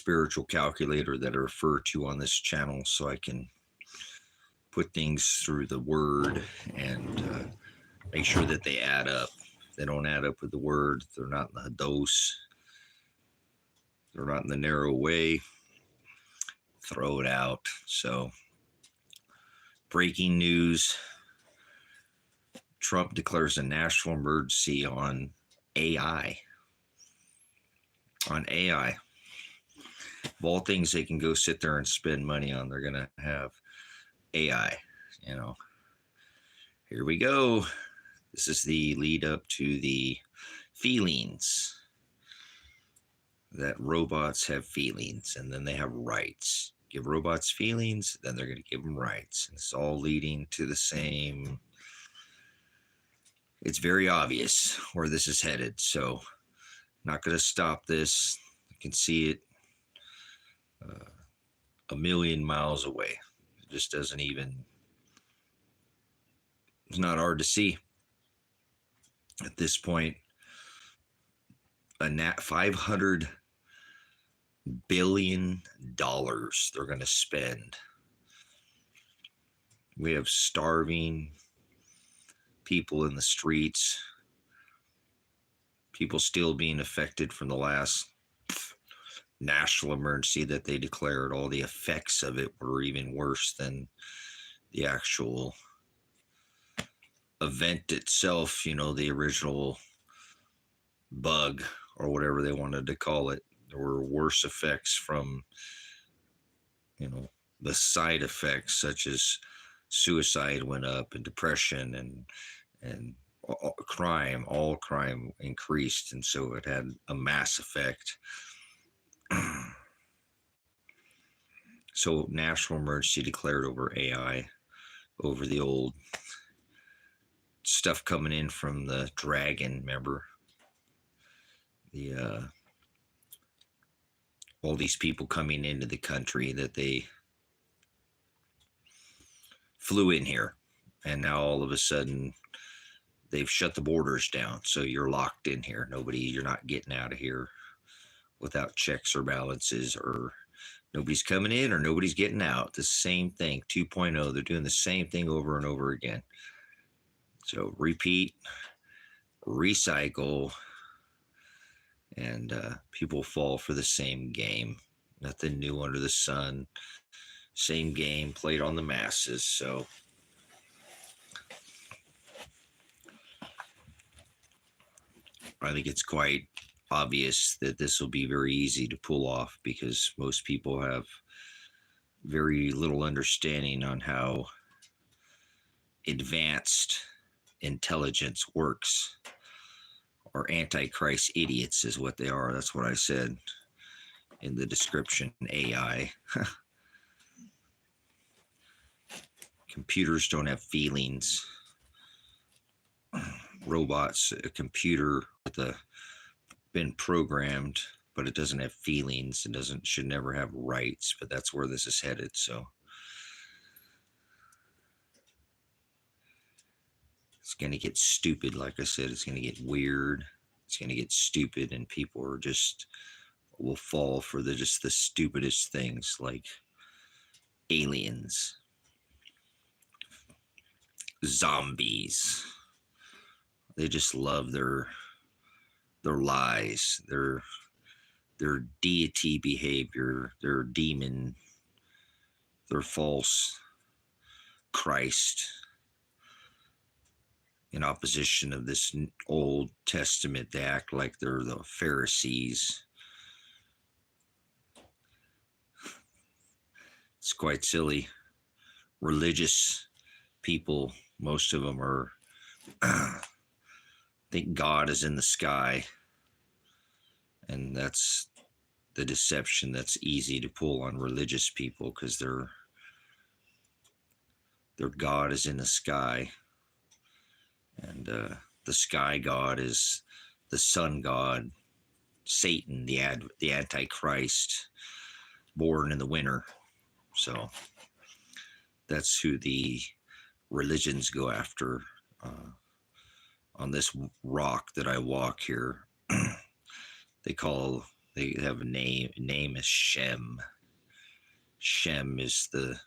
spiritual calculator that I refer to on this channel, so I can put things through the word and make sure that they add up. If they don't add up with the word, they're not in the dose, they're not in the narrow way, throw it out. So, breaking news: Trump declares a national emergency on AI. On AI. Of all things they can go sit there and spend money on, they're going to have AI. You know, here we go. This is the lead up to the feelings, that robots have feelings, and then they have rights. Give robots feelings, then they're going to give them rights. It's all leading to the same. It's very obvious where this is headed. So, not going to stop this. I can see it a million miles away. It just doesn't even, it's not hard to see at this point. A $500 billion they're going to spend. We have starving people in the streets, people still being affected from the last national emergency that they declared. All the effects of it were even worse than the actual event itself, you know, the original bug or whatever they wanted to call it. There were worse effects from, you know, the side effects, such as suicide went up and depression and all crime increased, and so it had a mass effect. So national emergency declared over AI, over the old stuff coming in from the dragon, remember? The all these people coming into the country that they flew in here, and now all of a sudden they've shut the borders down, so you're locked in here. You're not getting out of here without checks or balances, or nobody's coming in or nobody's getting out. The same thing, 2.0. They're doing the same thing over and over again. So repeat, recycle, and people fall for the same game. Nothing new under the sun. Same game played on the masses. So I think it's quite obvious that this will be very easy to pull off, because most people have very little understanding on how advanced intelligence works, or antichrist idiots is what they are. That's what I said in the description. AI. Computers don't have feelings. Robots, a computer with been programmed, but it doesn't have feelings. It should never have rights, but that's where this is headed. So it's going to get stupid. Like I said, it's going to get weird. It's going to get stupid, and people will fall for just the stupidest things, like aliens, zombies. They just love their lies, their deity behavior, their demon, their false Christ, in opposition of this Old Testament. They act like they're the Pharisees. It's quite silly. Religious people, most of them are think God is in the sky, and that's the deception that's easy to pull on religious people, because their God is in the sky, and the sky god is the sun god, Satan, the Antichrist, born in the winter. So that's who the religions go after. On this rock that I walk here, they call They have a name. Name is Shem. Shem is the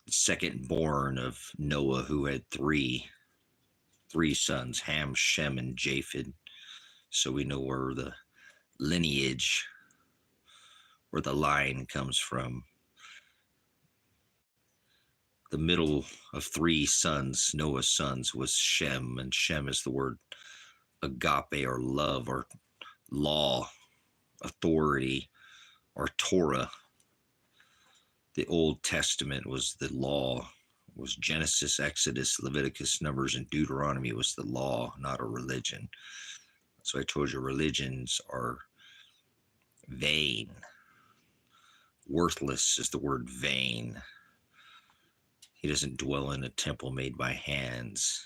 second born of Noah, who had three sons: Ham, Shem, and Japheth. So we know where the lineage, where the line comes from. The middle of three sons, Noah's sons, was Shem, and Shem is the word agape, or love, or law, authority, or Torah. The Old Testament was the law, was Genesis, Exodus, Leviticus, Numbers, and Deuteronomy was the law, not a religion. So I told you religions are vain. Worthless is the word vain. He doesn't dwell in a temple made by hands.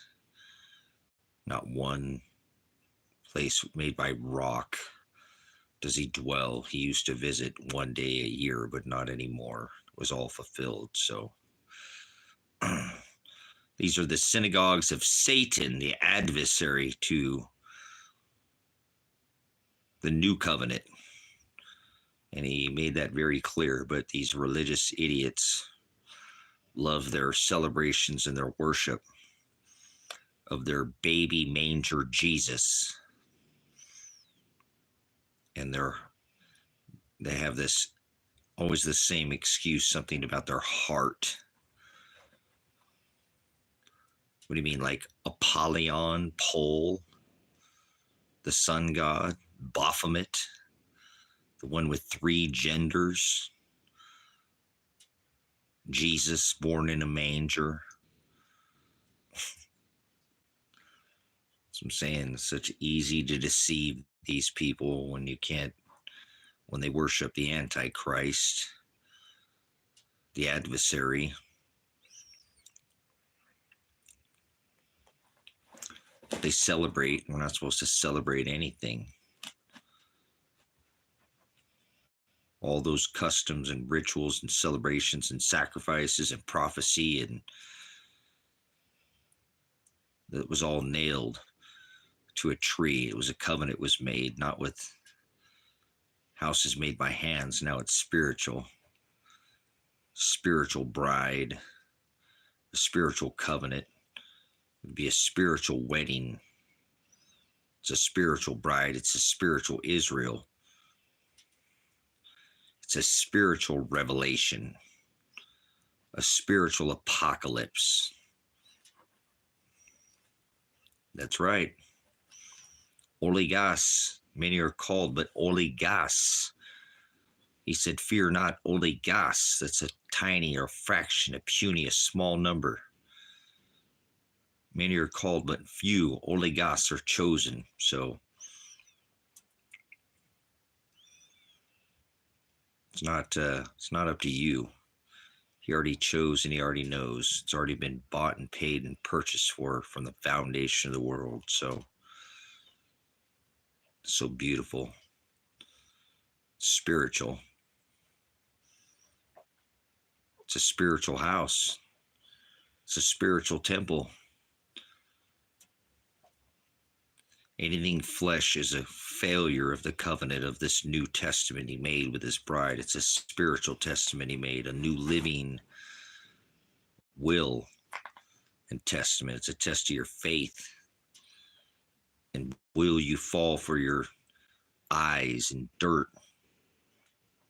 Not one place made by rock does he dwell. He used to visit one day a year, but not anymore. It was all fulfilled. So these are the synagogues of Satan, the adversary to the new covenant. And he made that very clear. But these religious idiots love their celebrations and their worship of their baby manger Jesus. And they have this always the same excuse, something about their heart. What do you mean, like Apollyon, Pole, the sun god, Baphomet, the one with three genders, Jesus born in a manger? So I'm saying it's such easy to deceive these people when they worship the Antichrist, the adversary. They celebrate. We're not supposed to celebrate anything. All those customs and rituals and celebrations and sacrifices and prophecy, and that was all nailed to a tree. It was a covenant was made, not with houses made by hands. Now it's spiritual bride, a spiritual covenant. It would be a spiritual wedding. It's a spiritual bride. It's a spiritual Israel. It's a spiritual revelation, a spiritual apocalypse. That's right. Oligos. Many are called, but oligos. He said, fear not, oligos. That's a tiny or fraction, a puny, a small number. Many are called, but few, oligos, are chosen. So it's not up to you. He already chose and he already knows. It's already been bought and paid and purchased for from the foundation of the world. So beautiful. Spiritual. It's a spiritual house. It's a spiritual temple. Anything flesh is a failure of the covenant of this new testament he made with his bride. It's a spiritual testament he made, a new living will and testament. It's a test of your faith. And will you fall for your eyes and dirt?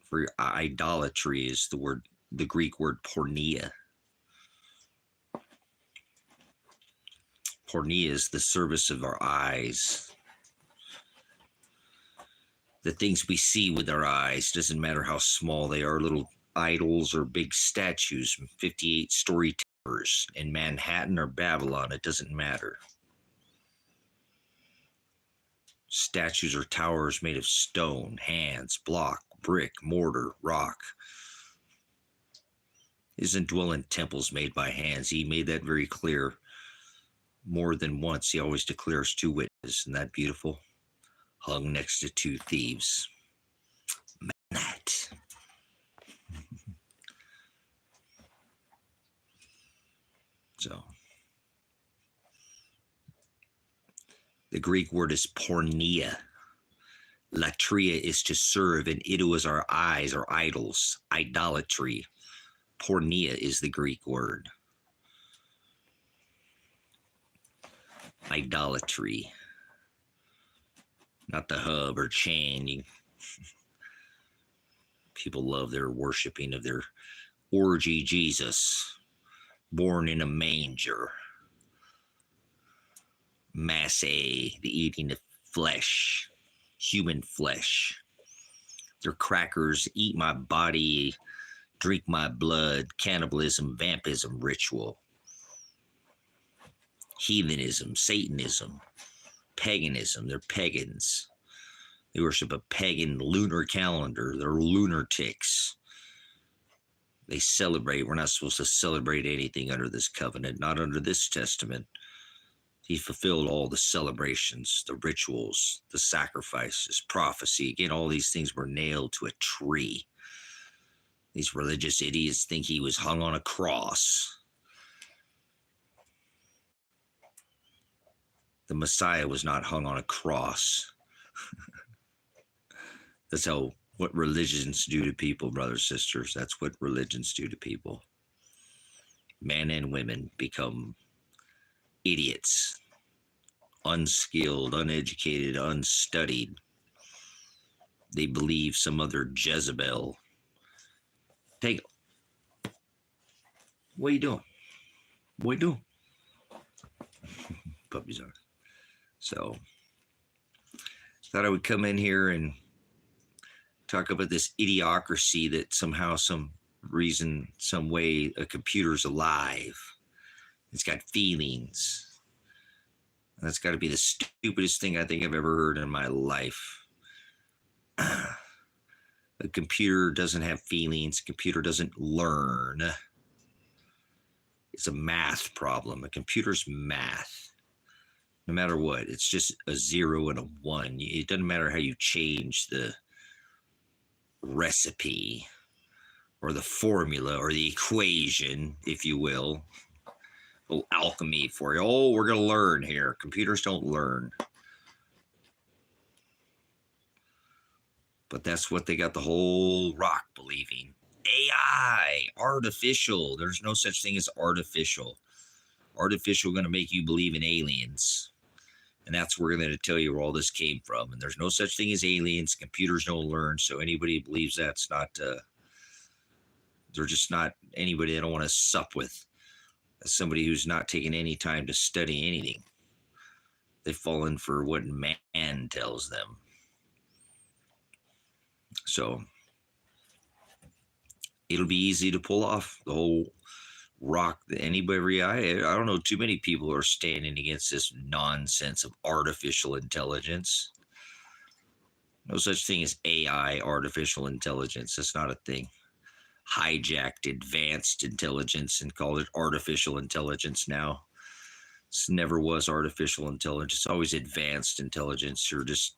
For your idolatry is the Greek word porneia. Porneia is the service of our eyes. The things we see with our eyes, doesn't matter how small they are, little idols or big statues, 58-story towers in Manhattan or Babylon, it doesn't matter. Statues or towers made of stone, hands, block, brick, mortar, rock. He doesn't dwell in temples made by hands. He made that very clear more than once. He always declares two witnesses. Isn't that beautiful? Hung next to two thieves. That. So the Greek word is porneia. Latria is to serve, and ido our eyes or idols, idolatry. Pornea is the Greek word. Idolatry. Not the hub or chain. People love their worshiping of their orgy Jesus, born in a manger. Masse, the eating of flesh, human flesh. Their crackers, eat my body, drink my blood, cannibalism, vampism ritual. Heathenism, Satanism, paganism, they're pagans. They worship a pagan lunar calendar. They're lunatics. They celebrate. We're not supposed to celebrate anything under this covenant, not under this testament. He fulfilled all the celebrations, the rituals, the sacrifices, prophecy. Again, all these things were nailed to a tree. These religious idiots think he was hung on a cross. The Messiah was not hung on a cross. That's what religions do to people, brothers, sisters. That's what religions do to people. Men and women become idiots, unskilled, uneducated, unstudied. They believe some other Jezebel. What are you doing? What are you doing? Puppies are. So, thought I would come in here and talk about this idiocracy that somehow, some reason, some way, a computer's alive. It's got feelings. That's got to be the stupidest thing I think I've ever heard in my life. A computer doesn't have feelings. A computer doesn't learn. It's a math problem. A computer's math. No matter what, it's just a 0 and a 1. It doesn't matter how you change the recipe or the formula or the equation, if you will. A little alchemy for you. Oh, we're going to learn here. Computers don't learn. But that's what they got the whole rock believing. AI, artificial. There's no such thing as artificial. Artificial going to make you believe in aliens. And that's where we're going to tell you where all this came from. And there's no such thing as aliens. Computers don't learn. So anybody who believes that's not, they're just not anybody they don't want to sup with. As somebody who's not taking any time to study anything. They've fallen for what man tells them. So it'll be easy to pull off the whole rock. Anybody, I don't know too many people who are standing against this nonsense of artificial intelligence. No such thing as AI, artificial intelligence. That's not a thing. Hijacked advanced intelligence and called it artificial intelligence now. This never was artificial intelligence. It's always advanced intelligence. You're just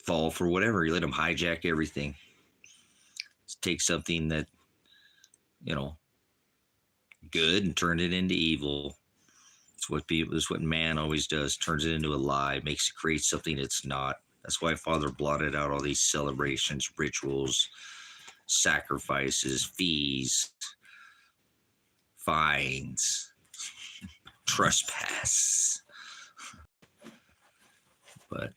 fall for whatever. You let them hijack everything. Take something that, good and turn it into evil. It's what man always does. Turns it into a lie, creates something it's not. That's why Father blotted out all these celebrations, rituals, sacrifices, fees, fines, trespass. But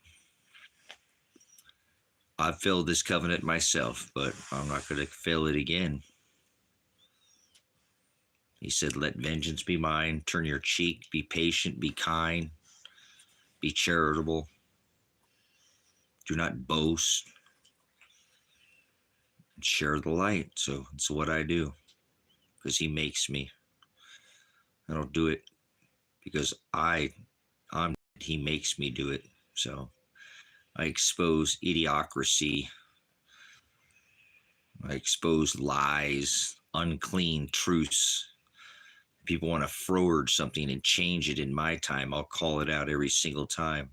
I've failed this covenant myself, but I'm not going to fail it again. He said, let vengeance be mine. Turn your cheek. Be patient. Be kind. Be charitable. Do not boast. And share the light. So it's what I do because he makes me. I don't do it because he makes me do it. So I expose idiocracy. I expose lies, unclean truths. People want to forward something and change it in my time. I'll call it out every single time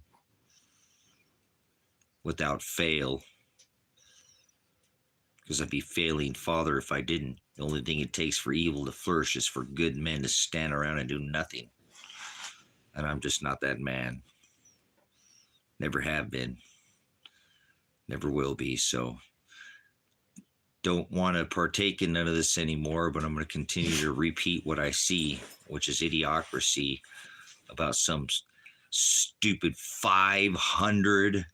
without fail. Because I'd be failing Father if I didn't. The only thing it takes for evil to flourish is for good men to stand around and do nothing. And I'm just not that man. Never have been. Never will be. So don't want to partake in none of this anymore, but I'm going to continue to repeat what I see, which is idiocracy, about some stupid $500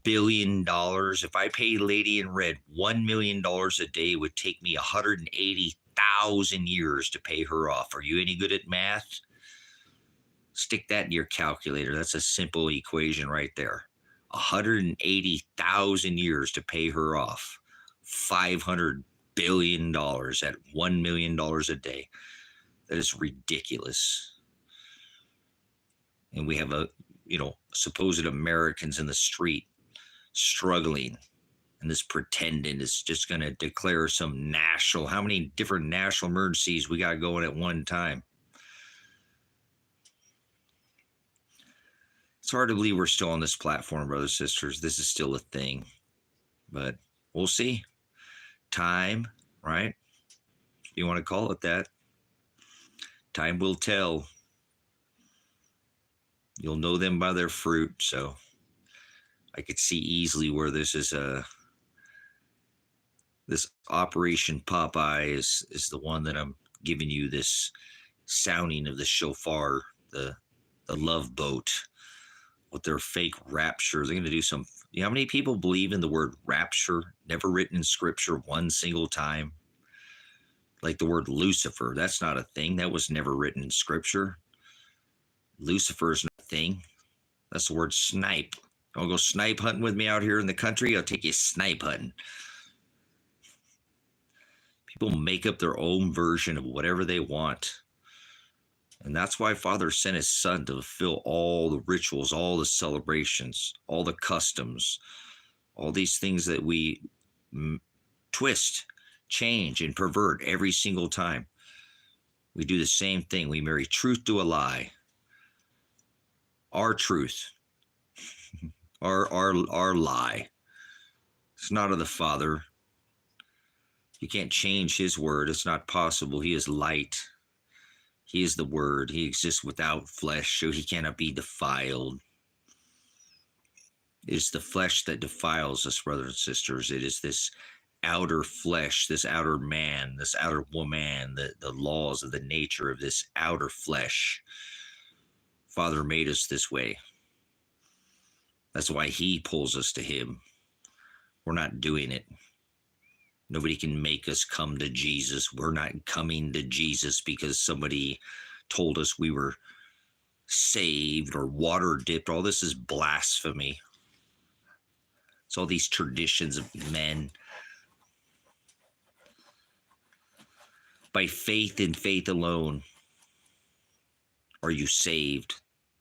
billion. If I paid Lady in Red $1 million a day, it would take me 180,000 years to pay her off. Are you any good at math? Stick that in your calculator. That's a simple equation right there. 180,000 years to pay her off. $500 billion at $1 million a day. That is ridiculous. And we have supposed Americans in the street struggling, and this pretending is just going to declare some national, how many different national emergencies we got going at one time. It's hard to believe we're still on this platform, brothers and sisters. This is still a thing, but we'll see. Time, right? If you want to call it that. Time will tell. You'll know them by their fruit. So I could see easily where this is this Operation Popeye is the one that I'm giving you this sounding of the shofar, the love boat with their fake rapture. They're going to do some. You know how many people believe in the word rapture? Never written in Scripture one single time. Like the word Lucifer, that's not a thing. That was never written in Scripture. Lucifer is not a thing. That's the word snipe. I'll go snipe hunting with me out here in the country. I'll take you snipe hunting. People make up their own version of whatever they want. And that's why Father sent his Son to fulfill all the rituals, all the celebrations, all the customs, all these things that we twist, change, and pervert every single time. We do the same thing. We marry truth to a lie. Our truth, our lie. It's not of the Father. You can't change his word. It's not possible. He is light. He is the Word. He exists without flesh, so he cannot be defiled. It is the flesh that defiles us, brothers and sisters. It is this outer flesh, this outer man, this outer woman, the laws of the nature of this outer flesh. Father made us this way. That's why he pulls us to him. We're not doing it. Nobody can make us come to Jesus. We're not coming to Jesus because somebody told us we were saved or water dipped. All this is blasphemy. It's all these traditions of men. By faith and faith alone are you saved.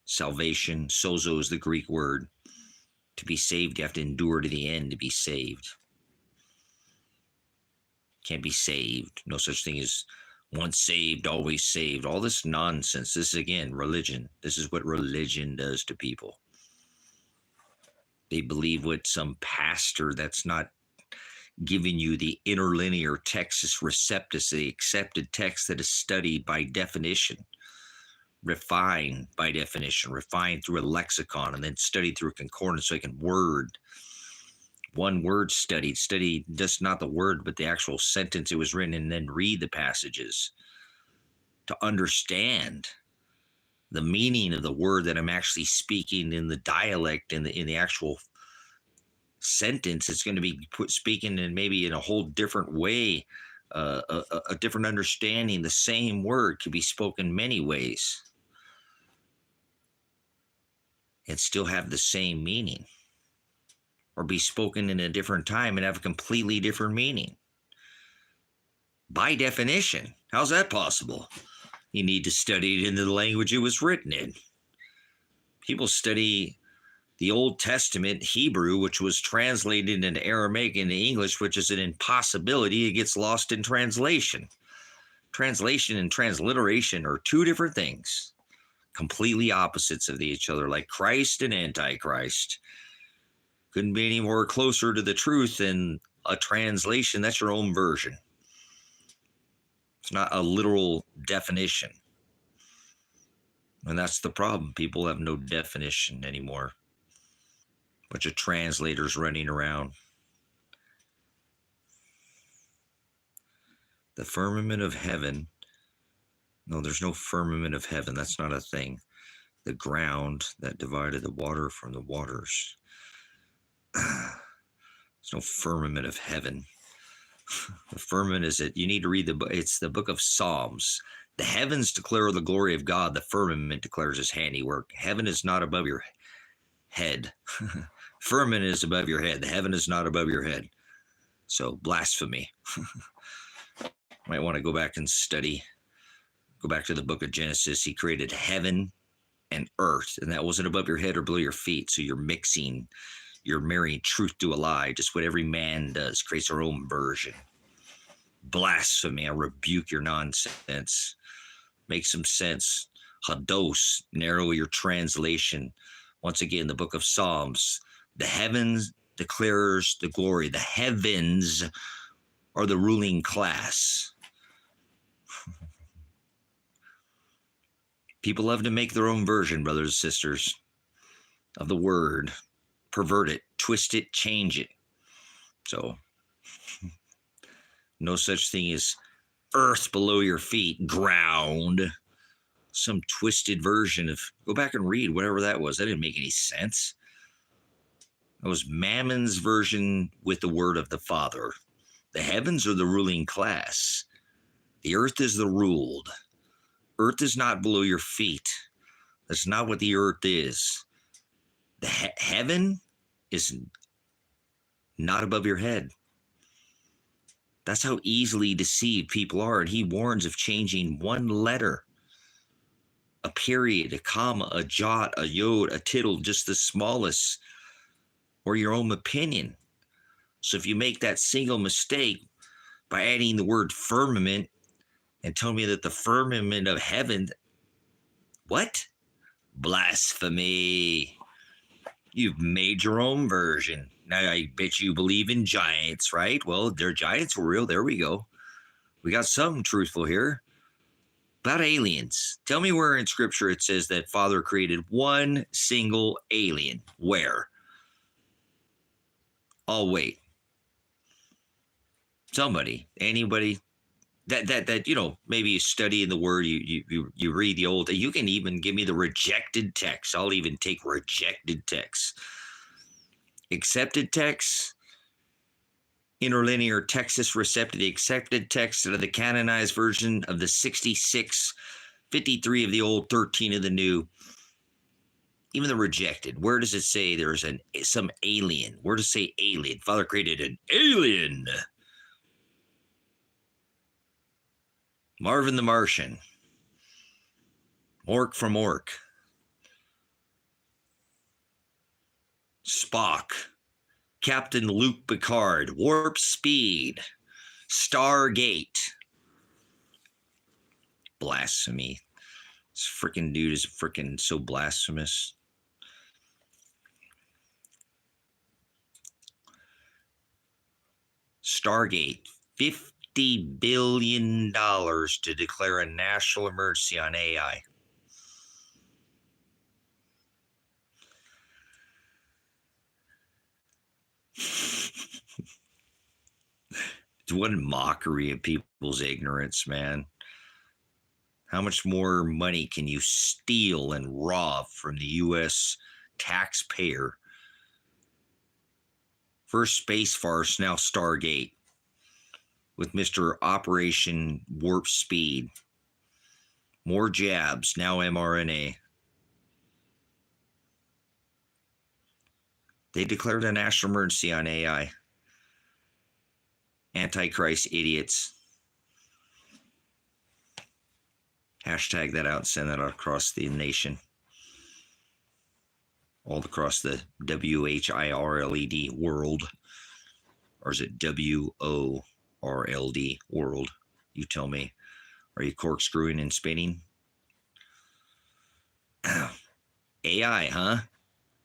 Salvation, sozo is the Greek word. To be saved, you have to endure to the end to be saved. Can't be saved. No such thing as once saved, always saved. All this nonsense. This is, again, religion. This is what religion does to people. They believe what some pastor that's not giving you the interlinear textus receptus, the accepted text that is studied by definition, refined by definition, refined through a lexicon, and then studied through a concordance so I can one word study just not the word, but the actual sentence it was written, and then read the passages to understand the meaning of the word that I'm actually speaking in the dialect, in the actual sentence. It's going to be speaking in maybe in a whole different way, a different understanding. The same word could be spoken many ways and still have the same meaning, or be spoken in a different time and have a completely different meaning. By definition, how's that possible? You need to study it in the language it was written in. People study the Old Testament Hebrew, which was translated into Aramaic into English, which is an impossibility. It gets lost in translation. Translation and transliteration are two different things, completely opposites of each other, like Christ and Antichrist. Couldn't be any more closer to the truth than a translation. That's your own version. It's not a literal definition. And that's the problem. People have no definition anymore. Bunch of translators running around. The firmament of heaven. No, there's no firmament of heaven. That's not a thing. The ground that divided the water from the waters. There's no firmament of heaven. The firmament is it. You need to read the book. It's the book of Psalms. The heavens declare the glory of God. The firmament declares his handiwork. Heaven is not above your head. Firmament is above your head. The heaven is not above your head. So blasphemy. Might want to go back and study. Go back to the book of Genesis. He created heaven and earth, and that wasn't above your head or below your feet. So you're marrying truth to a lie, just what every man does, creates their own version. Blasphemy. I rebuke your nonsense. Make some sense. Hados, narrow your translation. Once again, the book of Psalms. The heavens declares the glory. The heavens are the ruling class. People love to make their own version, brothers and sisters, of the word. Pervert it, twist it, change it. So, no such thing as earth below your feet, ground. Some twisted version of, go back and read whatever that was. That didn't make any sense. That was Mammon's version with the word of the Father. The heavens are the ruling class. The earth is the ruled. Earth is not below your feet. That's not what the earth is. The heaven is not above your head. That's how easily deceived people are. And he warns of changing one letter, a period, a comma, a jot, a yod, a tittle, just the smallest, or your own opinion. So if you make that single mistake by adding the word firmament and tell me that the firmament of heaven, what? Blasphemy. You've made your own version. Now, I bet you believe in giants, right? Well, their giants were real. There we go. We got something truthful here. About aliens. Tell me where in Scripture it says that Father created one single alien. Where? I'll wait. Somebody, anybody that you know, maybe you study in the Word, you read the Old. You can even give me the rejected text. I'll even take rejected texts. Accepted texts, interlinear Texas recepted, accepted text of the canonized version of the 66, 53 of the Old, 13 of the New. Even the rejected. Where does it say there's some alien? Where does it say alien? Father created an alien. Marvin the Martian. Orc from Orc. Spock. Captain Luke Picard. Warp Speed. Stargate. Blasphemy. This freaking dude is freaking so blasphemous. Stargate. $50 billion to declare a national emergency on AI. It's one mockery of people's ignorance, man. How much more money can you steal and rob from the U.S. taxpayer? First space farce, now Stargate. With Mr. Operation Warp Speed. More jabs, now mRNA. They declared a national emergency on AI. Antichrist idiots. Hashtag that out and send that out across the nation. All across the WHIRLED world. Or is it WORLD world? You tell me. Are you corkscrewing and spinning? AI, huh?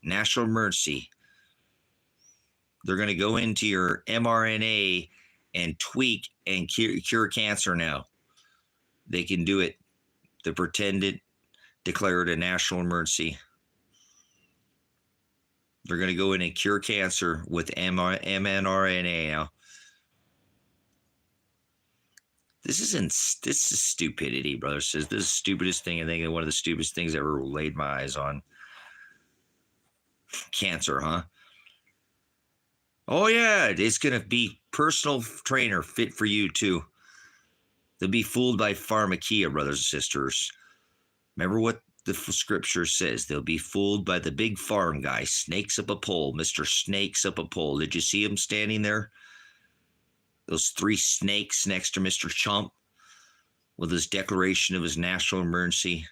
National emergency. They're going to go into your mRNA and tweak and cure cancer now. They can do it. The pretended declared a national emergency. They're going to go in and cure cancer with mRNA now. This is stupidity, brother. Says this is the stupidest thing. I think one of the stupidest things I ever laid my eyes on. Cancer, huh? Oh yeah, it's gonna be personal trainer fit for you too. They'll be fooled by pharmakia, brothers and sisters. Remember what the scripture says. They'll be fooled by the big farm guy, snakes up a pole, Mr. Snakes up a pole. Did you see him standing there? Those 3 snakes next to Mr. Chump with his declaration of his national emergency.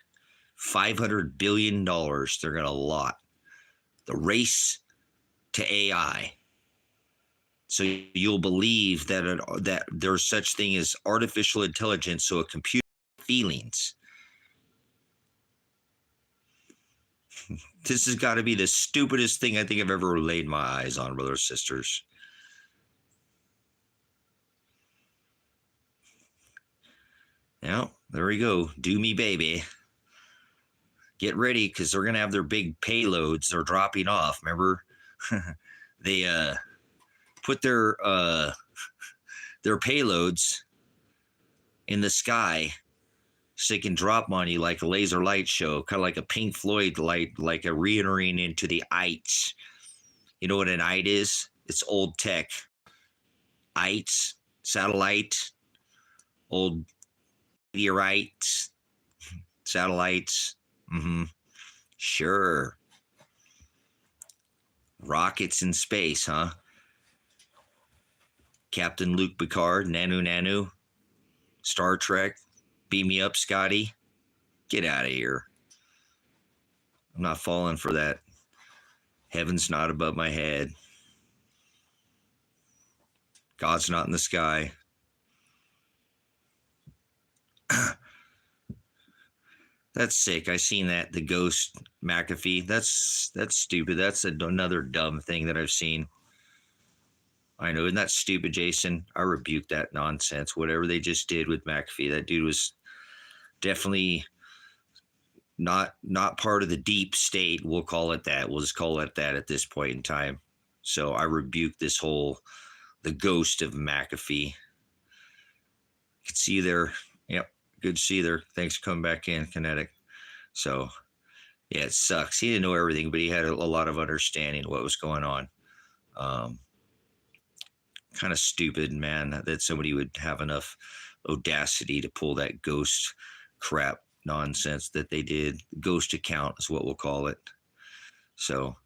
$500 billion they're going to allot. The race to AI. So you'll believe that there's such thing as artificial intelligence, so a computer feelings. This has got to be the stupidest thing I think I've ever laid my eyes on, brothers and sisters. Yeah, there we go. Do me, baby. Get ready, because they're going to have their big payloads. They're dropping off. Remember? They put their payloads in the sky so they can drop on you like a laser light show, kind of like a Pink Floyd light, like a re-entering into the ites. You know what an ite is? It's old tech. Ites, satellite, old meteorites, satellites. Sure. Rockets in space, huh? Captain Luke Picard, Nanu, Star Trek, beam me up, Scotty. Get out of here. I'm not falling for that. Heaven's not above my head. God's not in the sky. That's sick. I seen that, the ghost McAfee. That's stupid. That's another dumb thing that I've seen. I know, isn't that stupid, Jason? I rebuke that nonsense. Whatever they just did with McAfee, that dude was definitely not part of the deep state. We'll call it that. We'll just call it that at this point in time. So I rebuke this whole, the ghost of McAfee. Can see you there. Yep. Good to see you there. Thanks for coming back in, Kinetic. So, yeah, it sucks. He didn't know everything, but he had a lot of understanding of what was going on. Kind of stupid, man, that somebody would have enough audacity to pull that ghost crap nonsense that they did. Ghost account is what we'll call it. So,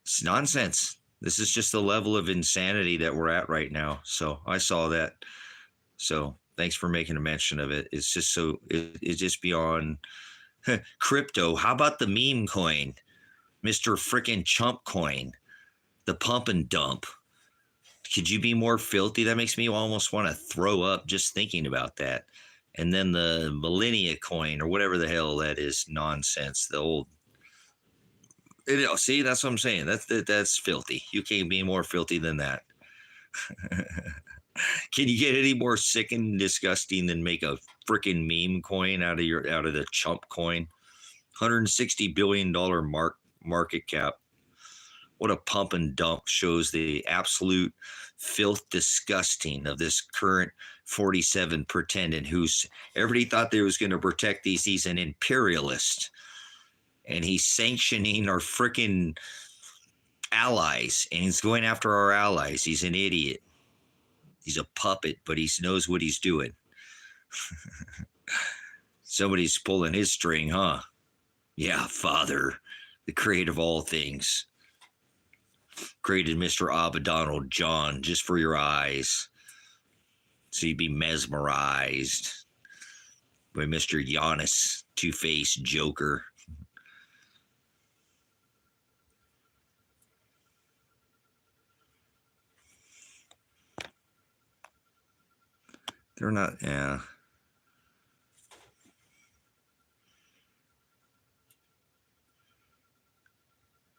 it's nonsense. This is just the level of insanity that we're at right now. So, I saw that. So, thanks for making a mention of it. It's just so, it's just beyond crypto. How about the meme coin? Mr. Frickin' Chump coin, the pump and dump. Could you be more filthy? That makes me almost want to throw up just thinking about that. And then the millennia coin or whatever the hell that is, nonsense. The old, see, that's what I'm saying. That's filthy. You can't be more filthy than that. Can you get any more sick and disgusting than make a freaking meme coin out of the chump coin? $160 billion market cap. What a pump and dump. Shows the absolute filth disgusting of this current 47 pretendant who's, everybody thought they was going to protect these. He's an imperialist and he's sanctioning our freaking allies and he's going after our allies. He's an idiot. He's a puppet, but he knows what he's doing. Somebody's pulling his string, huh? Yeah, Father, the creator of all things. Created Mr. Abaddonald John just for your eyes. So you'd be mesmerized by Mr. Giannis, Two-Faced Joker. They're not, yeah.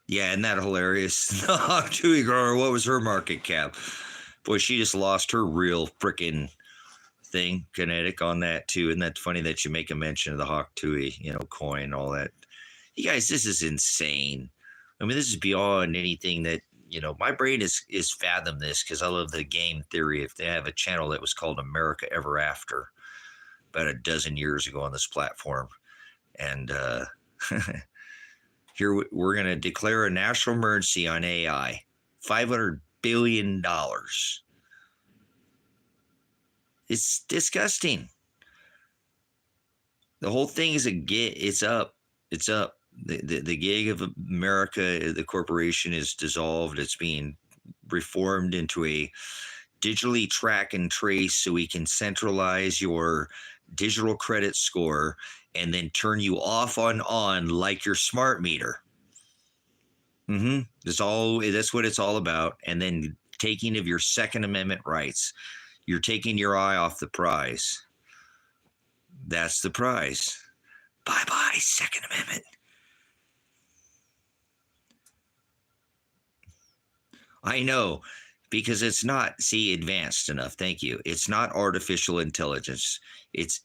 Yeah, isn't that hilarious? Tui Grower, what was her market cap? Boy, she just lost her real freaking thing, Kinetic, on that too. Isn't that funny that you make a mention of the Hawk Tui, coin, all that? You guys, this is insane. I mean, this is beyond anything that, my brain is fathom this because I love the game theory. If they have a channel that was called America Ever After about a dozen years ago on this platform. And here we're going to declare a national emergency on AI, $500 billion. It's disgusting. The whole thing is it's up. It's up. The gig of America, the corporation, is dissolved. It's being reformed into a digitally track and trace so we can centralize your digital credit score and then turn you off on like your smart meter. That's what it's all about. And then taking of your Second Amendment rights. You're taking your eye off the prize. That's the prize. Bye-bye, Second Amendment. I know, because it's not, advanced enough. Thank you. It's not artificial intelligence. It's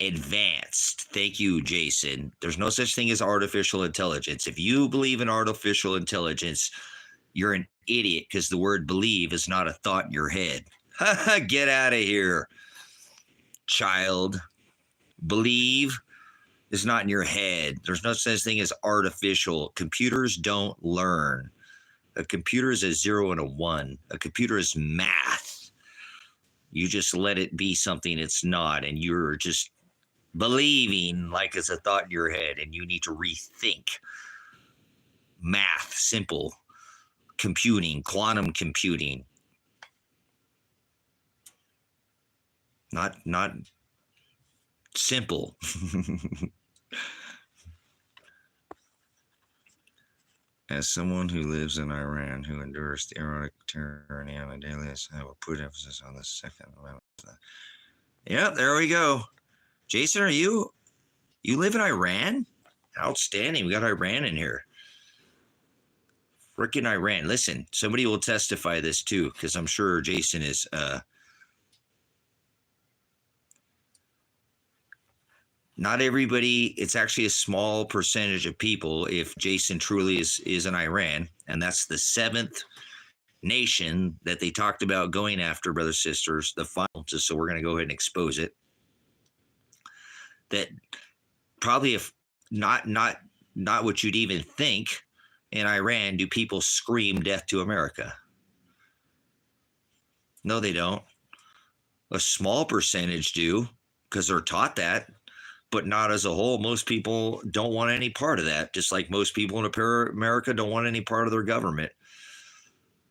advanced. Thank you, Jason. There's no such thing as artificial intelligence. If you believe in artificial intelligence, you're an idiot, because the word believe is not a thought in your head. Get out of here, child. Believe is not in your head. There's no such thing as artificial. Computers don't learn. A computer is a 0 and a 1. A computer is math. You just let it be something it's not, and you're just believing like it's a thought in your head, and you need to rethink math, simple computing, quantum computing. Not simple. As someone who lives in Iran, who endures the erotic tyranny on a daily basis, I will put emphasis on the Second Amendment. Yeah, there we go. Jason, you live in Iran? Outstanding. We got Iran in here. Freaking Iran. Listen, somebody will testify this too, because I'm sure Jason is not everybody. It's actually a small percentage of people. If Jason truly is in Iran, and that's the 7th nation that they talked about going after, brothers, sisters, the final. So we're going to go ahead and expose it. That probably, if not what you'd even think, in Iran do people scream death to America. No, they don't. A small percentage do, because they're taught that, but not as a whole. Most people don't want any part of that, just like most people in America don't want any part of their government.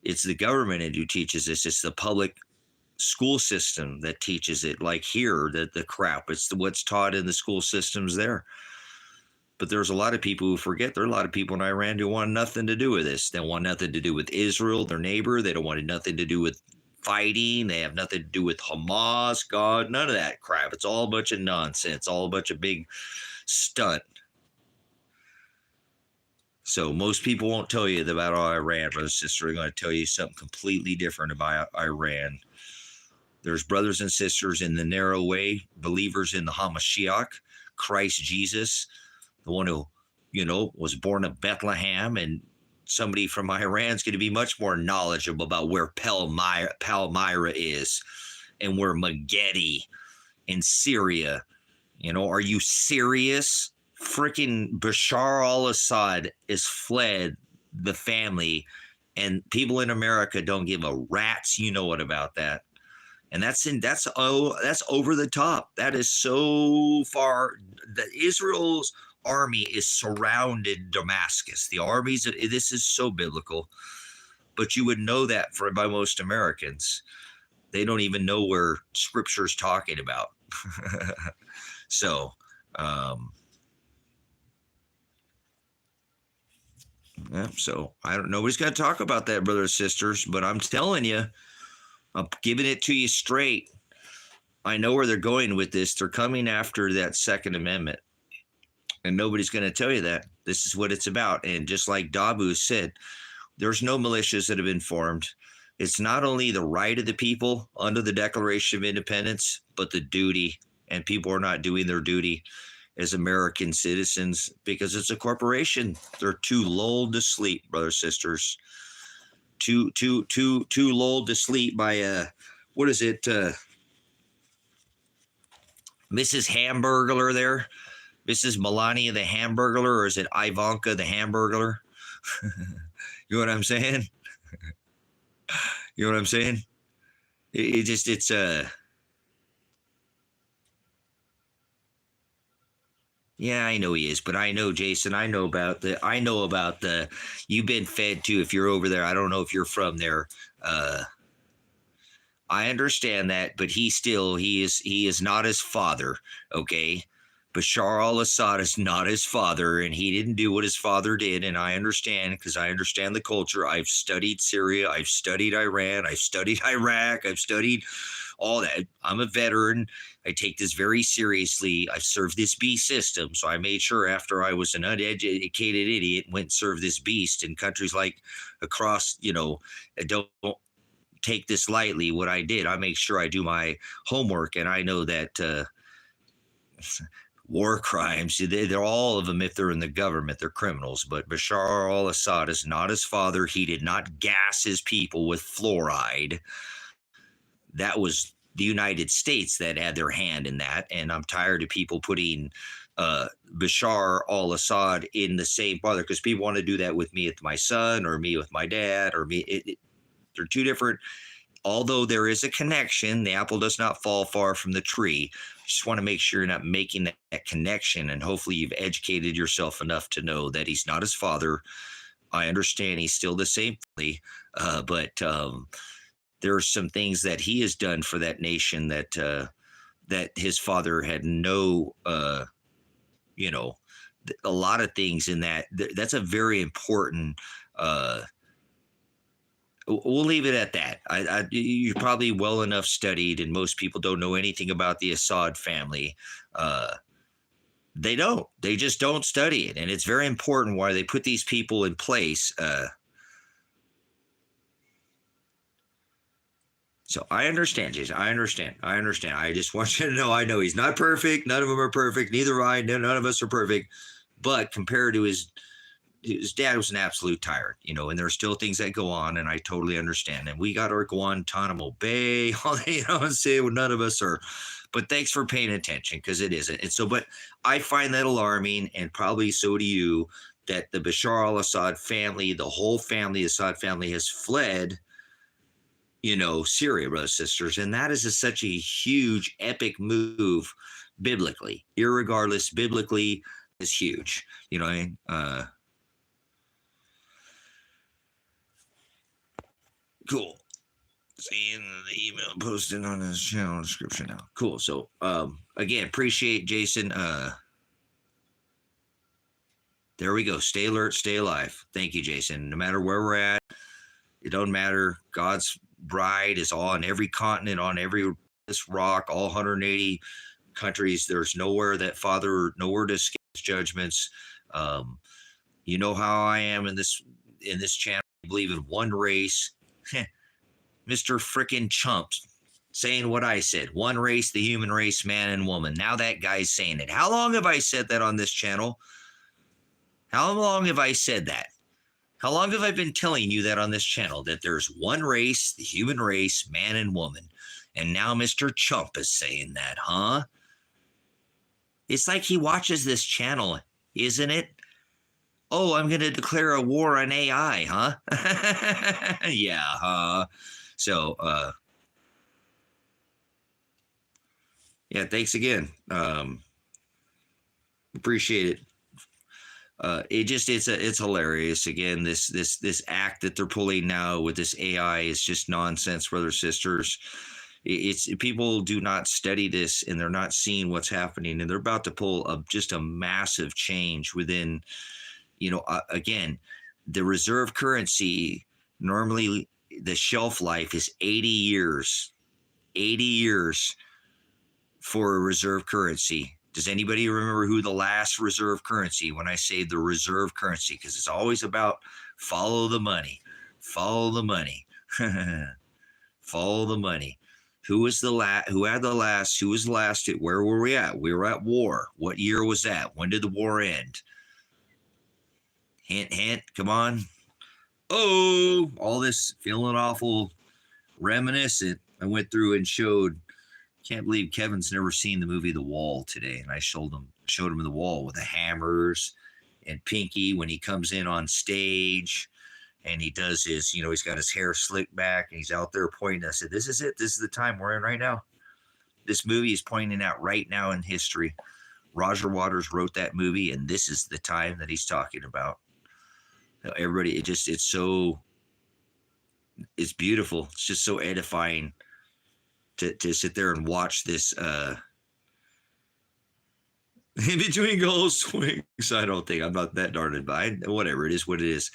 It's the government who teaches this. It's the public school system that teaches it, like here, that the crap. It's what's taught in the school systems there. But there's a lot of people who forget. There are a lot of people in Iran who want nothing to do with this. They want nothing to do with Israel, their neighbor. They don't want nothing to do with fighting. They have nothing to do with Hamas, God, none of that crap. It's all a bunch of nonsense, all a bunch of big stunt. So most people won't tell you about Iran, brother, sister. They're going to tell you something completely different about Iran. There's brothers and sisters in the narrow way, believers in the Hamashiach, Christ Jesus, the one who, was born of Bethlehem, and somebody from Iran is going to be much more knowledgeable about where Palmyra is and where Megiddo in Syria. Are you serious? Freaking Bashar al-Assad has fled the family, and people in America don't give a rat's what about that. And that's over the top. That is so far. Israel's army is surrounded Damascus. The armies, this is so biblical, but you would know that by most Americans. They don't even know where Scripture's talking about. So, so I don't know. Nobody's got to talk about that, brothers and sisters, but I'm telling you, I'm giving it to you straight. I know where they're going with this. They're coming after that Second Amendment. And nobody's going to tell you that. This is what it's about. And just like Dabu said, there's no militias that have been formed. It's not only the right of the people under the Declaration of Independence, but the duty. And people are not doing their duty. as American citizens because it's a corporation. They're too lulled to sleep, brothers, sisters. Too lulled to sleep by what is it? Mrs. Hamburglar there, Mrs. Melania the Hamburglar, or is it Ivanka the Hamburglar? You know what I'm saying? You know what I'm saying? It's yeah, I know he is, but I know, Jason, I know about the you've been fed too. If you're over there, I don't know if you're from there. I understand that, but he is not his father. Okay. Bashar al-Assad is not his father, and he didn't do what his father did. And I understand, because I understand the culture. I've studied Syria. I've studied Iran. I've studied Iraq. I've studied all that. I'm a veteran. I take this very seriously. I've served this beast system. So I made sure after I was an uneducated idiot, went and served this beast in countries like across, don't take this lightly. What I did, I make sure I do my homework, and I know that war crimes, they're all of them, if they're in the government, they're criminals. But Bashar al-Assad is not his father. He did not gas his people with fluoride. That was the United States that had their hand in that. And I'm tired of people putting Bashar al-Assad in the same brother, because people want to do that with me with my son, or me with my dad, or me. They're two different. Although there is a connection, the apple does not fall far from the tree. Just want to make sure you're not making that connection, and hopefully you've educated yourself enough to know that he's not his father. I understand he's still the same, but there are some things that he has done for that nation that his father had no, a lot of things in that. That's a very important. We'll leave it at that. You're probably well enough studied, and most people don't know anything about the Assad family. They don't. They just don't study it, and it's very important why they put these people in place. So I understand, Jason. I understand. I just want you to know, I know he's not perfect. None of them are perfect. Neither are I. None of us are perfect. But compared to his dad was an absolute tyrant, and there are still things that go on, and I totally understand. And we got our Guantanamo Bay, and say, well, none of us are, but thanks for paying attention, because it isn't. And so, but I find that alarming, and probably so do you, that the Bashar al-Assad family, the whole family, Assad family, has fled, Syria, brothers and sisters. And that is such a huge, epic move biblically. Irregardless, biblically is huge. You know what I mean? Cool. Seeing the email posted on his channel description now. Cool. So again, appreciate Jason. There we go. Stay alert, stay alive. Thank you, Jason. No matter where we're at, it don't matter. God's bride is on every continent, on this rock, all 180 countries. There's nowhere to escape his judgments. You know how I am in this channel. I believe in one race. Mr. Frickin' Chump saying what I said. One race, the human race, man and woman. Now that guy's saying it. How long have I said that on this channel? How long have I said that? How long have I been telling you that on this channel, that there's one race, the human race, man and woman? And now Mr. Chump is saying that, huh? It's like he watches this channel, isn't it? Oh, I'm going to declare a war on AI, huh? Yeah, huh? So, yeah, thanks again. Appreciate it. It's hilarious. Again, this act that they're pulling now with this AI is just nonsense, brothers, sisters. It's people do not study this, and they're not seeing what's happening, and they're about to pull just a massive change within. Again, the reserve currency, normally the shelf life is 80 years. 80 years for a reserve currency. Does anybody remember who the last reserve currency, when I say the reserve currency, because it's always about follow the money. Follow the money. Follow the money. Who was the last? Who had the last? Who was the last? Where were we at? We were at war. What year was that? When did the war end? Hint, hint. Come on. Oh, all this feeling awful, reminiscent. I went through and showed. Can't believe Kevin's never seen the movie The Wall today, and I showed him The Wall with the hammers and Pinky when he comes in on stage. And he does his, he's got his hair slicked back and he's out there pointing. I said, this is it. This is the time we're in right now. This movie is pointing out right now in history. Roger Waters wrote that movie, and this is the time that he's talking about. Everybody, it's beautiful. It's just so edifying to sit there and watch this in between goal swings. I don't think I'm not that darn but whatever, it is what it is.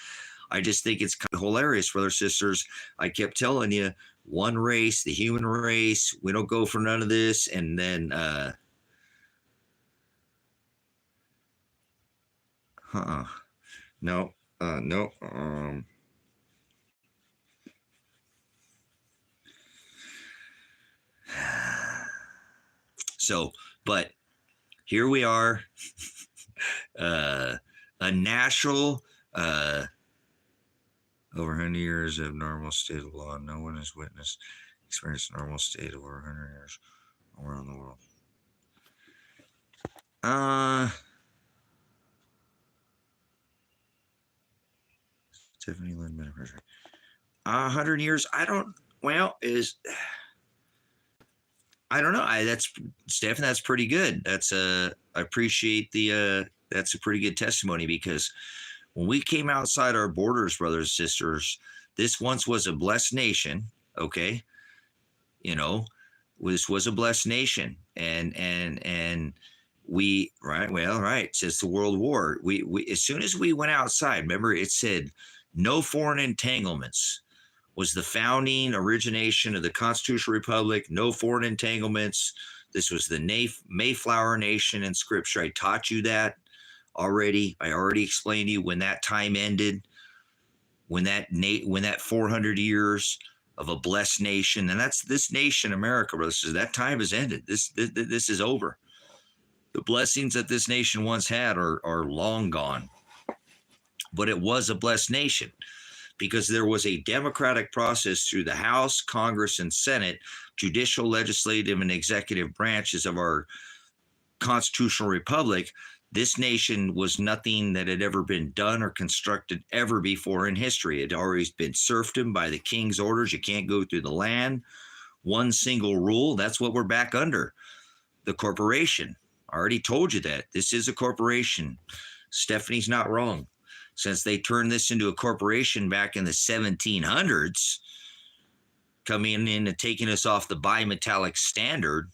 I just think it's kind of hilarious, brothers, sisters. I kept telling you, one race, the human race, we don't go for none of this. And then, no. So, but here we are, a natural, over 100 years of normal state of law. No one has experienced a normal state of over 100 years around the world. Tiffany Lynn Manufacturing. 100 years. I don't know. That's Stephen. That's pretty good. That's I appreciate that's a pretty good testimony, because when we came outside our borders, brothers and sisters, this once was a blessed nation. Okay. This was a blessed nation. And we, right. Since the World War, we, as soon as we went outside, remember it said no foreign entanglements was the founding origination of the Constitutional Republic. No foreign entanglements. This was the Mayflower Nation in Scripture. I taught you that already. I already explained to you when that time ended, when that 400 years of a blessed nation, and that's this nation, America, brothers. That time has ended. This is over. The blessings that this nation once had are long gone. But it was a blessed nation because there was a democratic process through the House, Congress, and Senate, judicial, legislative, and executive branches of our constitutional republic. This nation was nothing that had ever been done or constructed ever before in history. It had always been serfdom by the king's orders. You can't go through the land. One single rule. That's what we're back under. The corporation. I already told you that. This is a corporation. Stephanie's not wrong. Since they turned this into a corporation back in the 1700s, coming in and taking us off the bimetallic standard,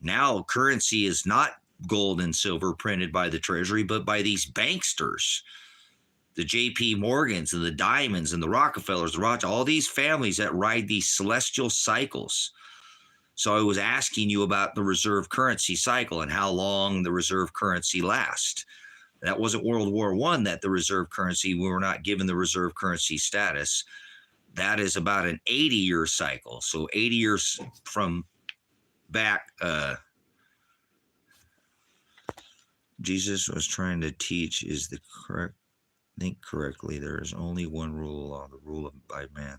now currency is not gold and silver printed by the Treasury, but by these banksters, the J.P. Morgans and the Diamonds and the Rockefellers, all these families that ride these celestial cycles. So I was asking you about the reserve currency cycle and how long the reserve currency lasts. That wasn't World War I that the reserve currency, we were not given the reserve currency status. That is about an 80-year cycle. So 80 years from back, Jesus was trying to teach is the correct, think correctly. There is only one rule of law, the rule by man.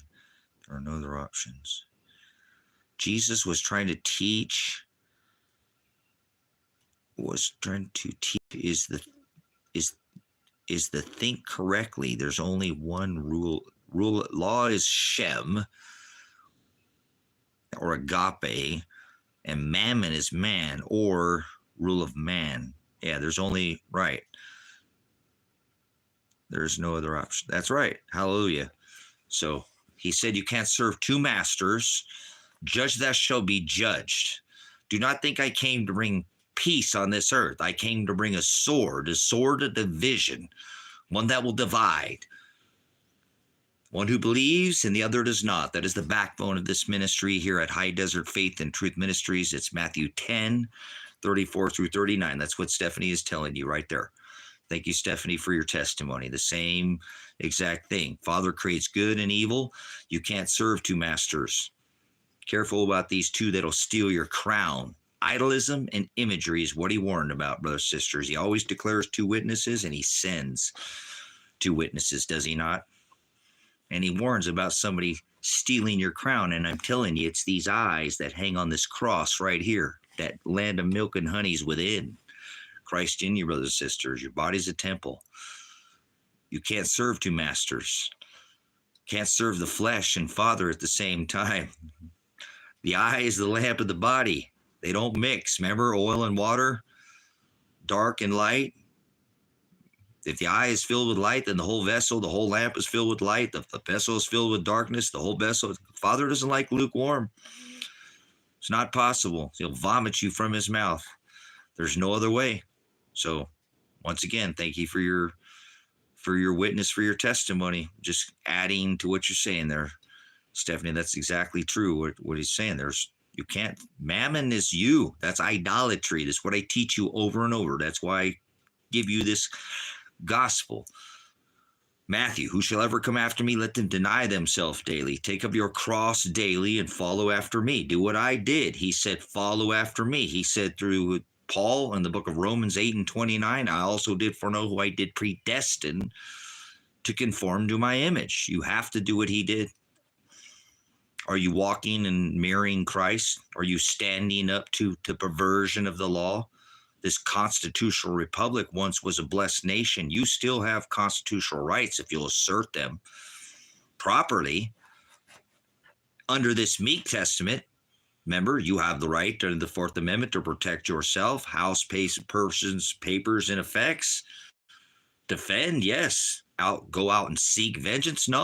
There are no other options. Jesus was trying to teach, is the think correctly. There's only one rule. Law is Shem or Agape, and mammon is man or rule of man. Yeah, there's only right. There's no other option. That's right. Hallelujah. So he said you can't serve two masters. Judge that shall be judged. Do not think I came to bring peace on this earth. I came to bring a sword of division, one that will divide. One who believes and the other does not. That is the backbone of this ministry here at High Desert Faith and Truth Ministries. It's Matthew 10, 34 through 39. That's what Stephanie is telling you right there. Thank you, Stephanie, for your testimony. The same exact thing. Father creates good and evil. You can't serve two masters. Careful about these two that'll steal your crown. Idolism and imagery is what he warned about, brothers and sisters. He always declares two witnesses, and he sends two witnesses, does he not? And he warns about somebody stealing your crown. And I'm telling you, it's these eyes that hang on this cross right here, that land of milk and honey is within. Christ in you, brothers and sisters. Your body's a temple. You can't serve two masters. Can't serve the flesh and Father at the same time. The eye is the lamp of the body. They don't mix. Remember, oil and water, dark and light. If the eye is filled with light, then the whole vessel, the whole lamp is filled with light. The vessel is filled with darkness, the whole vessel. Father doesn't like lukewarm. It's not possible. He'll vomit you from his mouth. There's no other way. So once again, thank you for your witness, for your testimony. Just adding to what you're saying there, Stephanie. That's exactly true. What he's saying. You can't. Mammon is you. That's idolatry. That's what I teach you over and over. That's why I give you this gospel. Matthew, who shall ever come after me, let them deny themselves daily. Take up your cross daily and follow after me. Do what I did. He said, follow after me. He said through Paul in the book of Romans 8:29, I also did foreknow who I did predestine to conform to my image. You have to do what he did. Are you walking and mirroring Christ? Are you standing up to the perversion of the law? This constitutional republic once was a blessed nation. You still have constitutional rights if you'll assert them properly. Under this meek testament, remember, you have the right under the Fourth Amendment to protect yourself, house, persons, papers, and effects. Defend, yes. Go out and seek vengeance, no.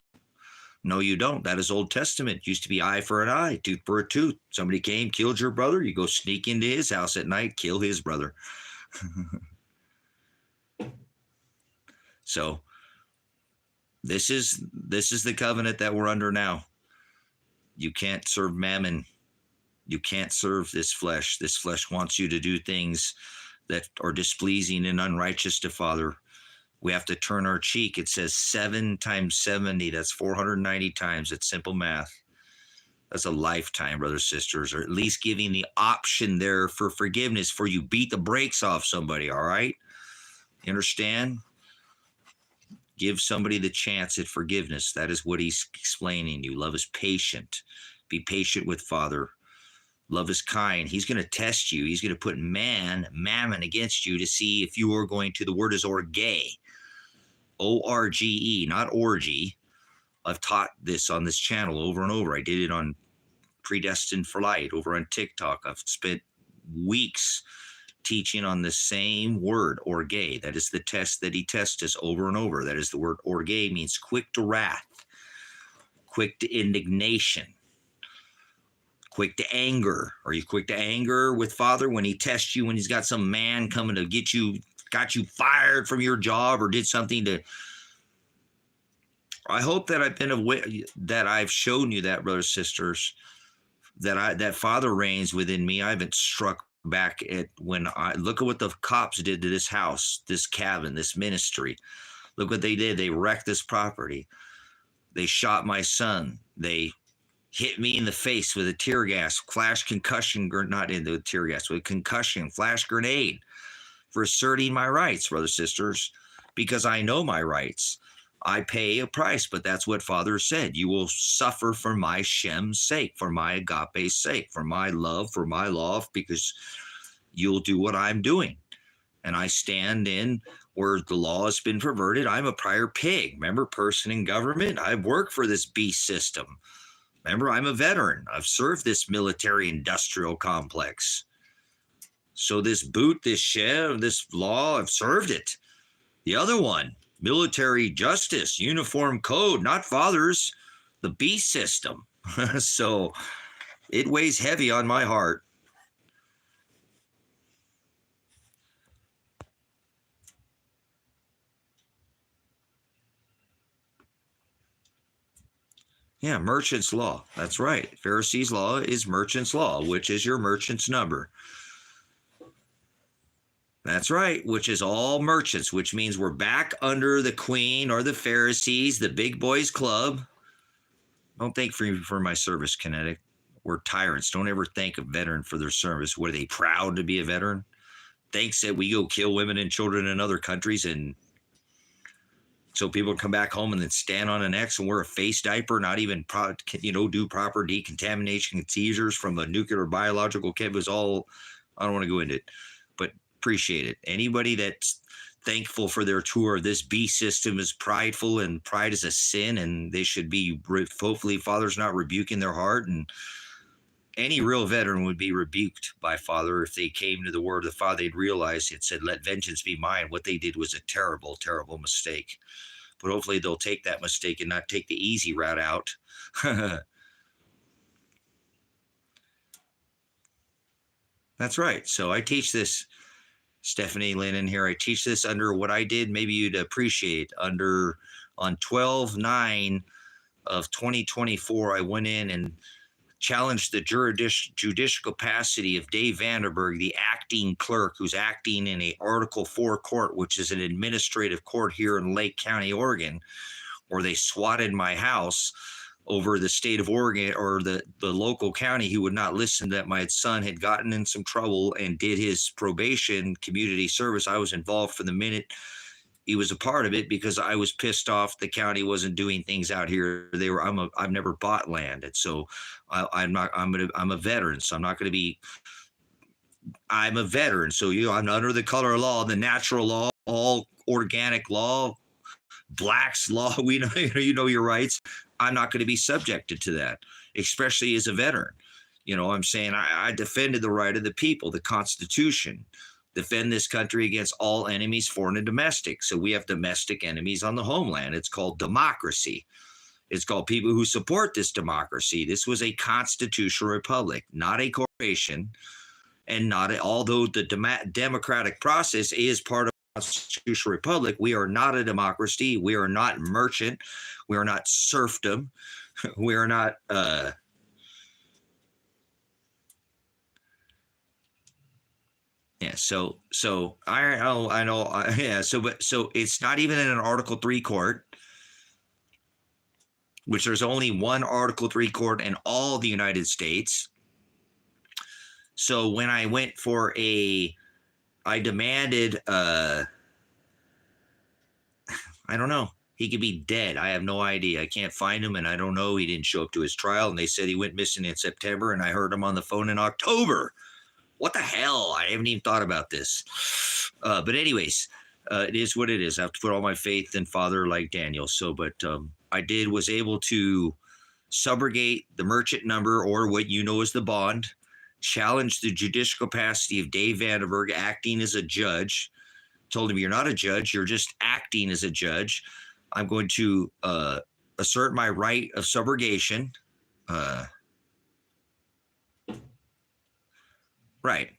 No, you don't. That is Old Testament. It used to be eye for an eye, tooth for a tooth. Somebody came, killed your brother. You go sneak into his house at night, kill his brother. So this is the covenant that we're under now. You can't serve mammon. You can't serve this flesh. This flesh wants you to do things that are displeasing and unrighteous to Father. We have to turn our cheek. It says 7 times 70. That's 490 times. It's simple math. That's a lifetime, brothers, sisters, or at least giving the option there for forgiveness for you beat the brakes off somebody, all right? You understand? Give somebody the chance at forgiveness. That is what he's explaining to you. Love is patient. Be patient with Father. Love is kind. He's going to test you. He's going to put mammon against you to see if you are going to, the word is orge. O-R-G-E, not orgy. I've taught this on this channel over and over. I did it on Predestined for Light over on TikTok. I've spent weeks teaching on the same word, orge. That is the test that he tests us over and over. That is the word orge, means quick to wrath, quick to indignation, quick to anger. Are you quick to anger with Father when he tests you, when he's got some man coming to get you, got you fired from your job or did something to... I hope that I've shown you that, brothers, sisters, that Father reigns within me. I haven't struck back at when I look at what the cops did to this house, this cabin, this ministry. Look what they did. They wrecked this property. They shot my son. They hit me in the face with a tear gas, flash concussion, not into a tear gas, with a concussion, flash grenade for asserting my rights, brothers, sisters, because I know my rights. I pay a price, but that's what Father said. You will suffer for my Shem's sake, for my Agape's sake, for my love, for my law, because you'll do what I'm doing. And I stand in where the law has been perverted. I'm a prior pig. Remember, person in government? I've worked for this beast system. Remember, I'm a veteran. I've served this military industrial complex. So this boot, this Shem, this law, I've served it. The other one, military justice, uniform code, not Father's, the beast system. So it weighs heavy on my heart. Yeah, merchant's law. That's right. Pharisees' law is merchant's law, which is your merchant's number. That's right, which is all merchants, which means we're back under the Queen or the Pharisees, the big boys club. Don't thank me for my service, Kinetic. we're tyrants. Don't ever thank a veteran for their service. Were they proud to be a veteran? Thanks that we go kill women and children in other countries, and so people come back home and then stand on an X and wear a face diaper, not even do proper decontamination seizures from a nuclear biological kit. Was all, I don't want to go into it, but appreciate it. Anybody that's thankful for their tour, this B system is prideful, and pride is a sin, and they should be, hopefully Father's not rebuking their heart, and any real veteran would be rebuked by Father if they came to the word of the Father. They'd realize it said, let vengeance be mine. What they did was a terrible, terrible mistake. But hopefully they'll take that mistake and not take the easy route out. That's right. So I teach this, Stephanie Lynn here, I teach this under what I did, maybe you'd appreciate, on 12/9 of 2024, I went in and challenged the judicial capacity of Dave Vanderberg, the acting clerk, who's acting in a Article 4 court, which is an administrative court here in Lake County, Oregon, where they swatted my house over the state of Oregon, or the local county, who would not listen, that my son had gotten in some trouble and did his probation community service. I was involved from the minute he was a part of it, because I was pissed off the county wasn't doing things out here. I've never bought land, and so I'm a veteran, so I'm not going to be. I'm a veteran, so I'm under the color of law, the natural law, all organic law, Black's law. We know your rights. I'm not going to be subjected to that, especially as a veteran. I'm saying I defended the right of the people, the Constitution. Defend this country against all enemies, foreign and domestic. So we have domestic enemies on the homeland. It's called democracy. It's called people who support this democracy. This was a constitutional republic, not a corporation, and although the democratic process is part of a constitutional republic, we are not a democracy. We are not merchant. We are not serfdom. We are not yeah, so I know, yeah, so it's not even in an Article 3 court, which there's only one Article 3 court in all the United States. So when I went for I demanded, I don't know, he could be dead. I have no idea. I can't find him, and I don't know. He didn't show up to his trial, and they said he went missing in September, and I heard him on the phone in October. What the hell? I haven't even thought about this. But anyways, it is what it is. I have to put all my faith in Father like Daniel. So, but I was able to subrogate the merchant number, or what as the bond, challenge the judicial capacity of Dave Vanderberg acting as a judge. Told him, you're not a judge, you're just acting as a judge. I'm going to assert my right of subrogation. Right.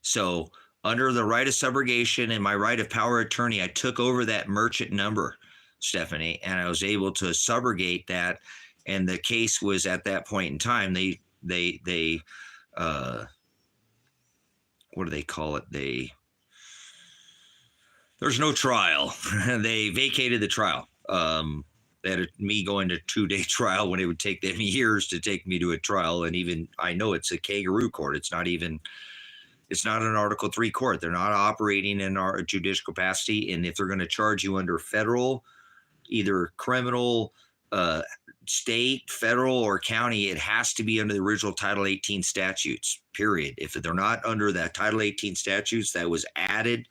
So under the right of subrogation and my right of power of attorney, I took over that merchant number, Stephanie, and I was able to subrogate that. And the case was, at that point in time, they what do they call it? There's no trial. They vacated the trial. They had me going to 2-day trial when it would take them years to take me to a trial. And even, I know it's a kangaroo court. It's not an Article 3 court. They're not operating in our judicial capacity. And if they're going to charge you under federal, either criminal, state, federal, or county, it has to be under the original Title 18 statutes, period. If they're not under that Title 18 statutes that was added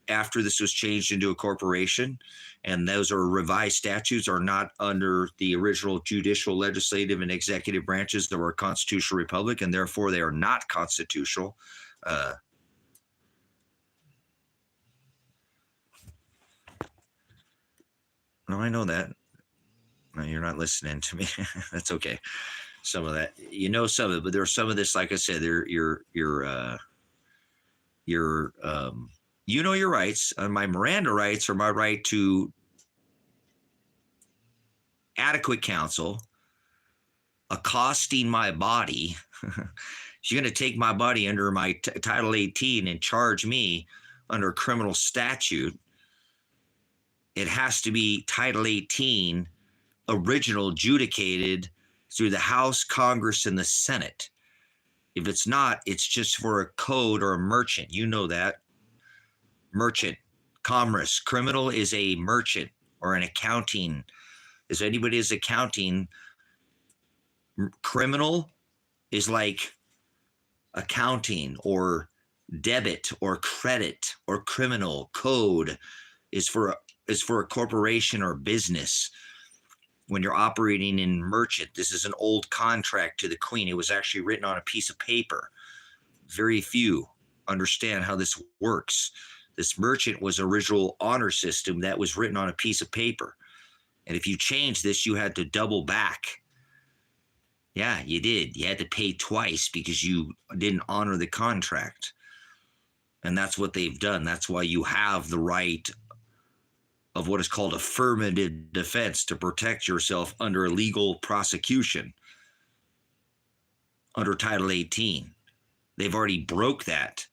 after this was changed into a corporation, and those are revised statutes, are not under the original judicial, legislative, and executive branches of our constitutional republic, and therefore they are not constitutional. No, I know that. No, you're not listening to me. That's okay. Some of that, some of it, but there's some of this, like I said, your your rights. My Miranda rights are my right to adequate counsel, accosting my body. If you're going to take my body under my Title 18 and charge me under criminal statute, it has to be Title 18 original adjudicated through the House, Congress, and the Senate. If it's not, it's just for a code or a merchant. You know that. Merchant, commerce. Criminal is a merchant or an accounting. If anybody is accounting, criminal is like accounting or debit or credit or criminal. Code is for a corporation or business. When you're operating in merchant, this is an old contract to the queen. It was actually written on a piece of paper. Very few understand how this works. This merchant was original honor system that was written on a piece of paper. And if you change this, you had to double back. Yeah, you did. You had to pay twice because you didn't honor the contract. And that's what they've done. That's why you have the right of what is called affirmative defense to protect yourself under a legal prosecution under Title 18. They've already broke that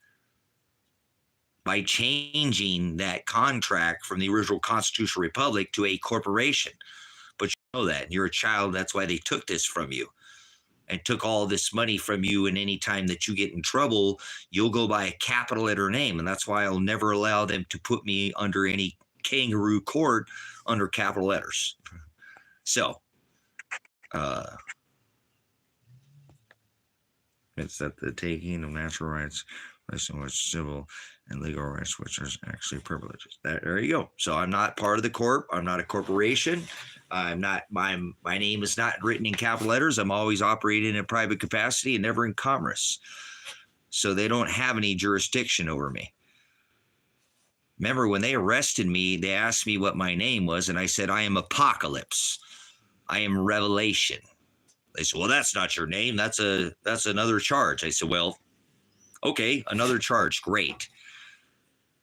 by changing that contract from the original constitutional republic to a corporation. But you know that. You're a child. That's why they took this from you and took all this money from you. And any time that you get in trouble, you'll go by a capital letter name. And that's why I'll never allow them to put me under any kangaroo court under capital letters. So, it's that the taking of natural rights, civil and legal rights, which is actually privileges. There you go. So I'm not part of the corp. I'm not a corporation. I'm not. My name is not written in capital letters. I'm always operating in a private capacity and never in commerce. So they don't have any jurisdiction over me. Remember, when they arrested me, they asked me what my name was, and I said, I am Apocalypse. I am Revelation. They said, well, that's not your name. That's another charge. I said, well, okay, another charge. Great.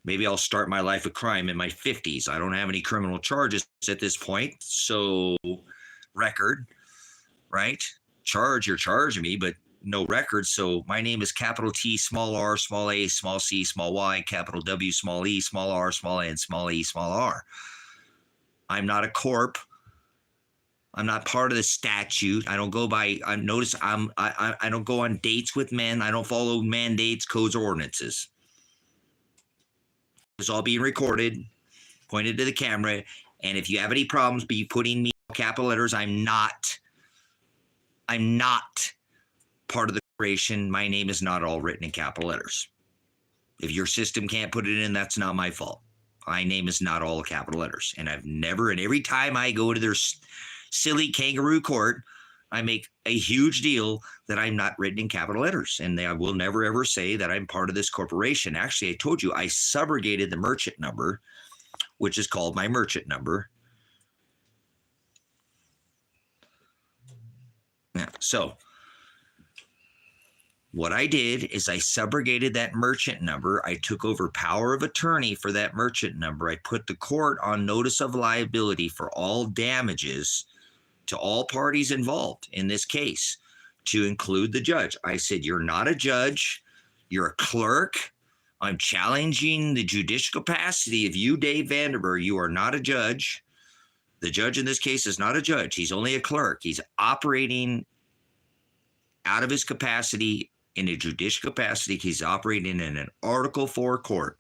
Maybe I'll start my life of crime in my 50s. I don't have any criminal charges at this point. So record, right? Charge, you're charging me, but no record. So my name is capital T, small r, small a, small c, small y, capital W, small e, small r, small a, and small e, small r. I'm not a corp. I'm not part of the statute. I don't go by. Notice I don't go on dates with men. I don't follow mandates, codes, or ordinances. It's all being recorded, pointed to the camera. And if you have any problems, be putting me in capital letters. I'm not part of the corporation. My name is not all written in capital letters. If your system can't put it in, that's not my fault. My name is not all capital letters. And I've never, and every time I go to their silly kangaroo court, I make a huge deal that I'm not written in capital letters. And I will never, ever say that I'm part of this corporation. Actually, I told you I subrogated the merchant number, which is called my merchant number. Yeah, so what I did is I subrogated that merchant number. I took over power of attorney for that merchant number. I put the court on notice of liability for all damages to all parties involved in this case, to include the judge. I said, you're not a judge. You're a clerk. I'm challenging the judicial capacity of you, Dave Vanderberg. You are not a judge. The judge in this case is not a judge. He's only a clerk. He's operating out of his capacity in a judicial capacity. He's operating in an Article 4 court.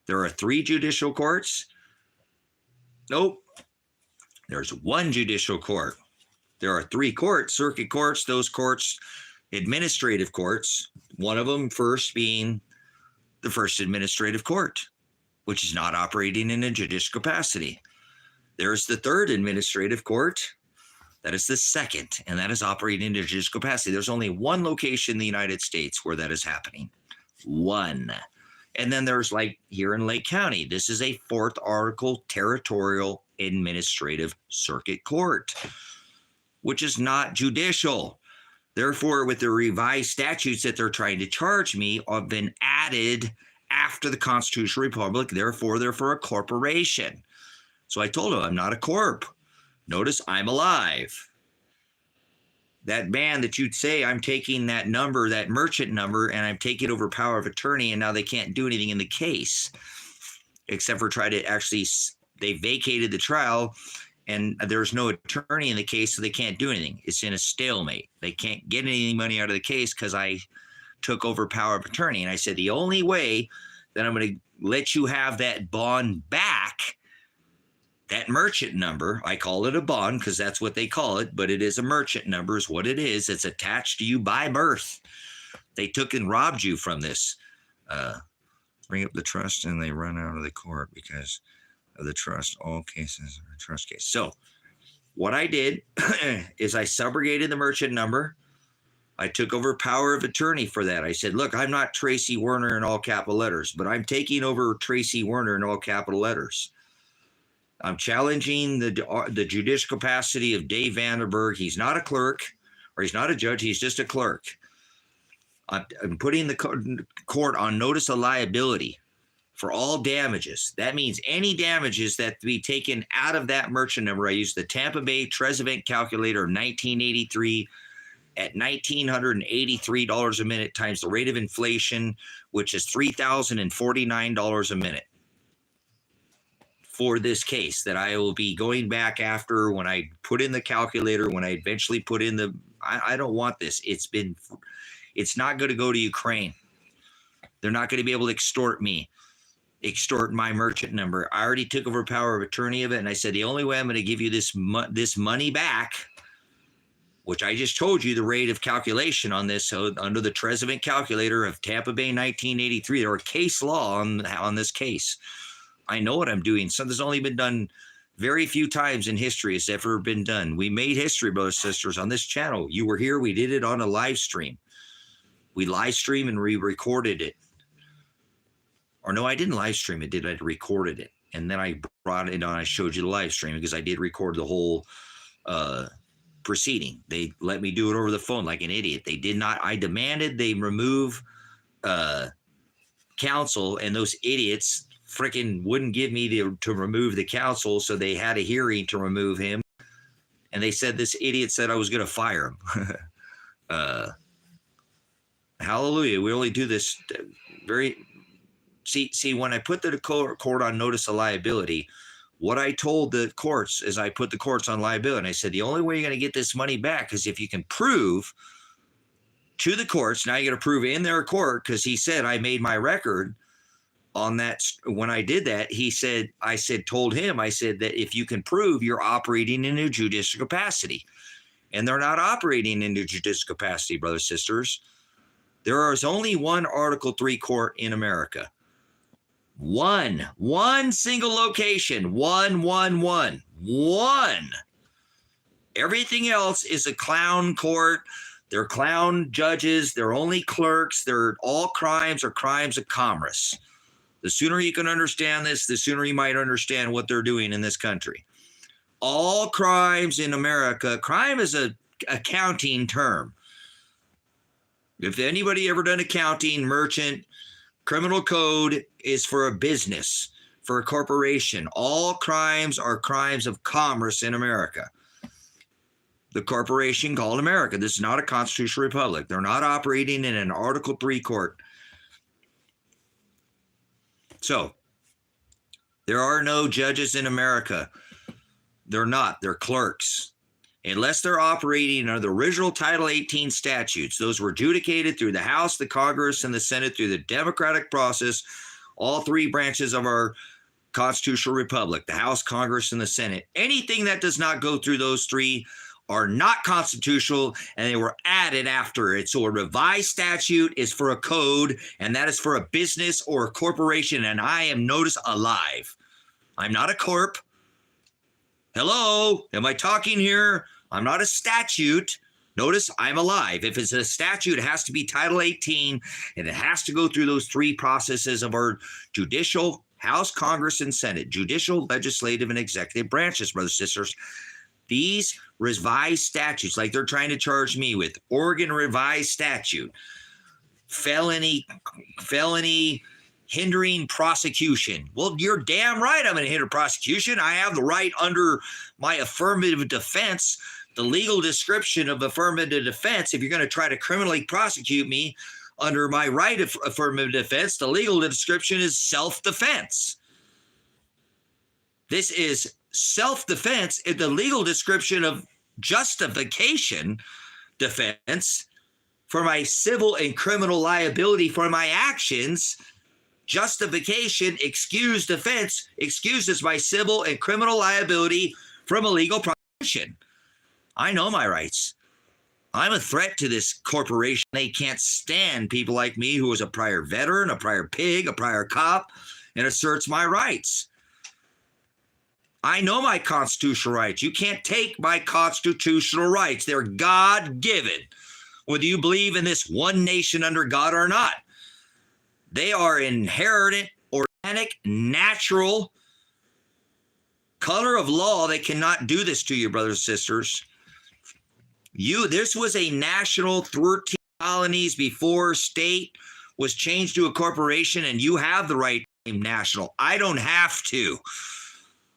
There are 3 judicial courts. Nope. There's 1 judicial court. There are 3 courts, circuit courts, those courts, administrative courts, one of them first being the first administrative court, which is not operating in a judicial capacity. There's the 3rd administrative court. That is the 2nd, and that is operating in a judicial capacity. There's only 1 location in the United States where that is happening. 1. And then there's like here in Lake County, this is a 4th article territorial administrative circuit court, which is not judicial. Therefore, with the revised statutes that they're trying to charge me have been added after the Constitutional Republic. Therefore, they're for a corporation. So I told them I'm not a corp. Notice I'm alive. That man that you'd say I'm taking that number, that merchant number, and I'm taking over power of attorney, and now they can't do anything in the case except for try to actually, they vacated the trial and there's no attorney in the case, so they can't do anything. It's in a stalemate. They can't get any money out of the case because I took over power of attorney. And I said, the only way that I'm going to let you have that bond back, that merchant number, I call it a bond because that's what they call it, but it is a merchant number is what it is. It's attached to you by birth. They took and robbed you from this. Bring up the trust and they run out of the court because of the trust. All cases are a trust case. So what I did is I subrogated the merchant number. I took over power of attorney for that. I said, look, I'm not Tracy Werner in all capital letters, but I'm taking over Tracy Werner in all capital letters. I'm challenging the judicial capacity of Dave Vandenberg. He's not a clerk, or he's not a judge. He's just a clerk. I'm putting the court on notice of liability for all damages. That means any damages that be taken out of that merchant number. I used the Tampa Bay Trezevant calculator of 1983 at $1,983 a minute times the rate of inflation, which is $3,049 a minute for this case that I will be going back after when I put in the calculator, when I eventually put in the, I don't want this. It's not going to go to Ukraine. They're not going to be able to extort my merchant number. I already took over power of attorney of it. And I said, the only way I'm going to give you this money back, which I just told you the rate of calculation on this. So under the Trezevant calculator of Tampa Bay 1983, there are case law on this case. I know what I'm doing. Something's only been done very few times in history it's ever been done. We made history, brothers and sisters, on this channel. You were here. We did it on a live stream. We live streamed and we recorded it. Or no, I didn't live stream it. I recorded it. And then I brought it on. I showed you the live stream because I did record the whole proceeding. They let me do it over the phone like an idiot. They did not. I demanded they remove counsel, and those idiots freaking wouldn't give me to remove the counsel, so they had a hearing to remove him. And they said this idiot said I was going to fire him. Hallelujah. We only do this very... See, when I put the court on notice of liability, what I told the courts is I put the courts on liability. And I said, the only way you're going to get this money back is if you can prove to the courts. Now you got to prove in their court, because he said I made my record on that. When I did that, I told him that if you can prove you're operating in a judicial capacity, and they're not operating in a judicial capacity, brothers and sisters. There is only one Article 3 court in America. One single location, one. Everything else is a clown court. They're clown judges. They're only clerks. They're all crimes are crimes of commerce. The sooner you can understand this, the sooner you might understand what they're doing in this country. All crimes in America, crime is a accounting term. If anybody ever done accounting, merchant, criminal code is for a business, for a corporation. All crimes are crimes of commerce in America. The corporation called America. This is not a constitutional republic. They're not operating in an Article 3 court. So, there are no judges in America. They're not. They're clerks. Unless they're operating under the original Title 18 statutes. Those were adjudicated through the House, the Congress, and the Senate through the democratic process, all three branches of our constitutional republic, the House, Congress, and the Senate. Anything that does not go through those three are not constitutional, and they were added after it. So a revised statute is for a code, and that is for a business or a corporation, and I am, notice, alive. I'm not a corp. Hello, am I talking here? I'm not a statute. Notice I'm alive. If it's a statute, it has to be Title 18, and it has to go through those three processes of our judicial, House, Congress, and Senate, judicial, legislative, and executive branches, brothers and sisters. These revised statutes, like they're trying to charge me with, Oregon revised statute, felony hindering prosecution. Well, you're damn right I'm going to hinder prosecution. I have the right under my affirmative defense, the legal description of affirmative defense. If you're going to try to criminally prosecute me under my right of affirmative defense, the legal description is self-defense. This is self-defense is the legal description of justification, defense, for my civil and criminal liability for my actions. Justification, excuse, defense, excuses my civil and criminal liability from a legal prosecution. I know my rights. I'm a threat to this corporation. They can't stand people like me who was a prior veteran, a prior pig, a prior cop, and asserts my rights. I know my constitutional rights. You can't take my constitutional rights. They're God-given, whether you believe in this one nation under God or not. They are inherent, organic, natural color of law. They cannot do this to you, brothers and sisters. This was a national 13 colonies before state was changed to a corporation, and you have the right to name national. I don't have to.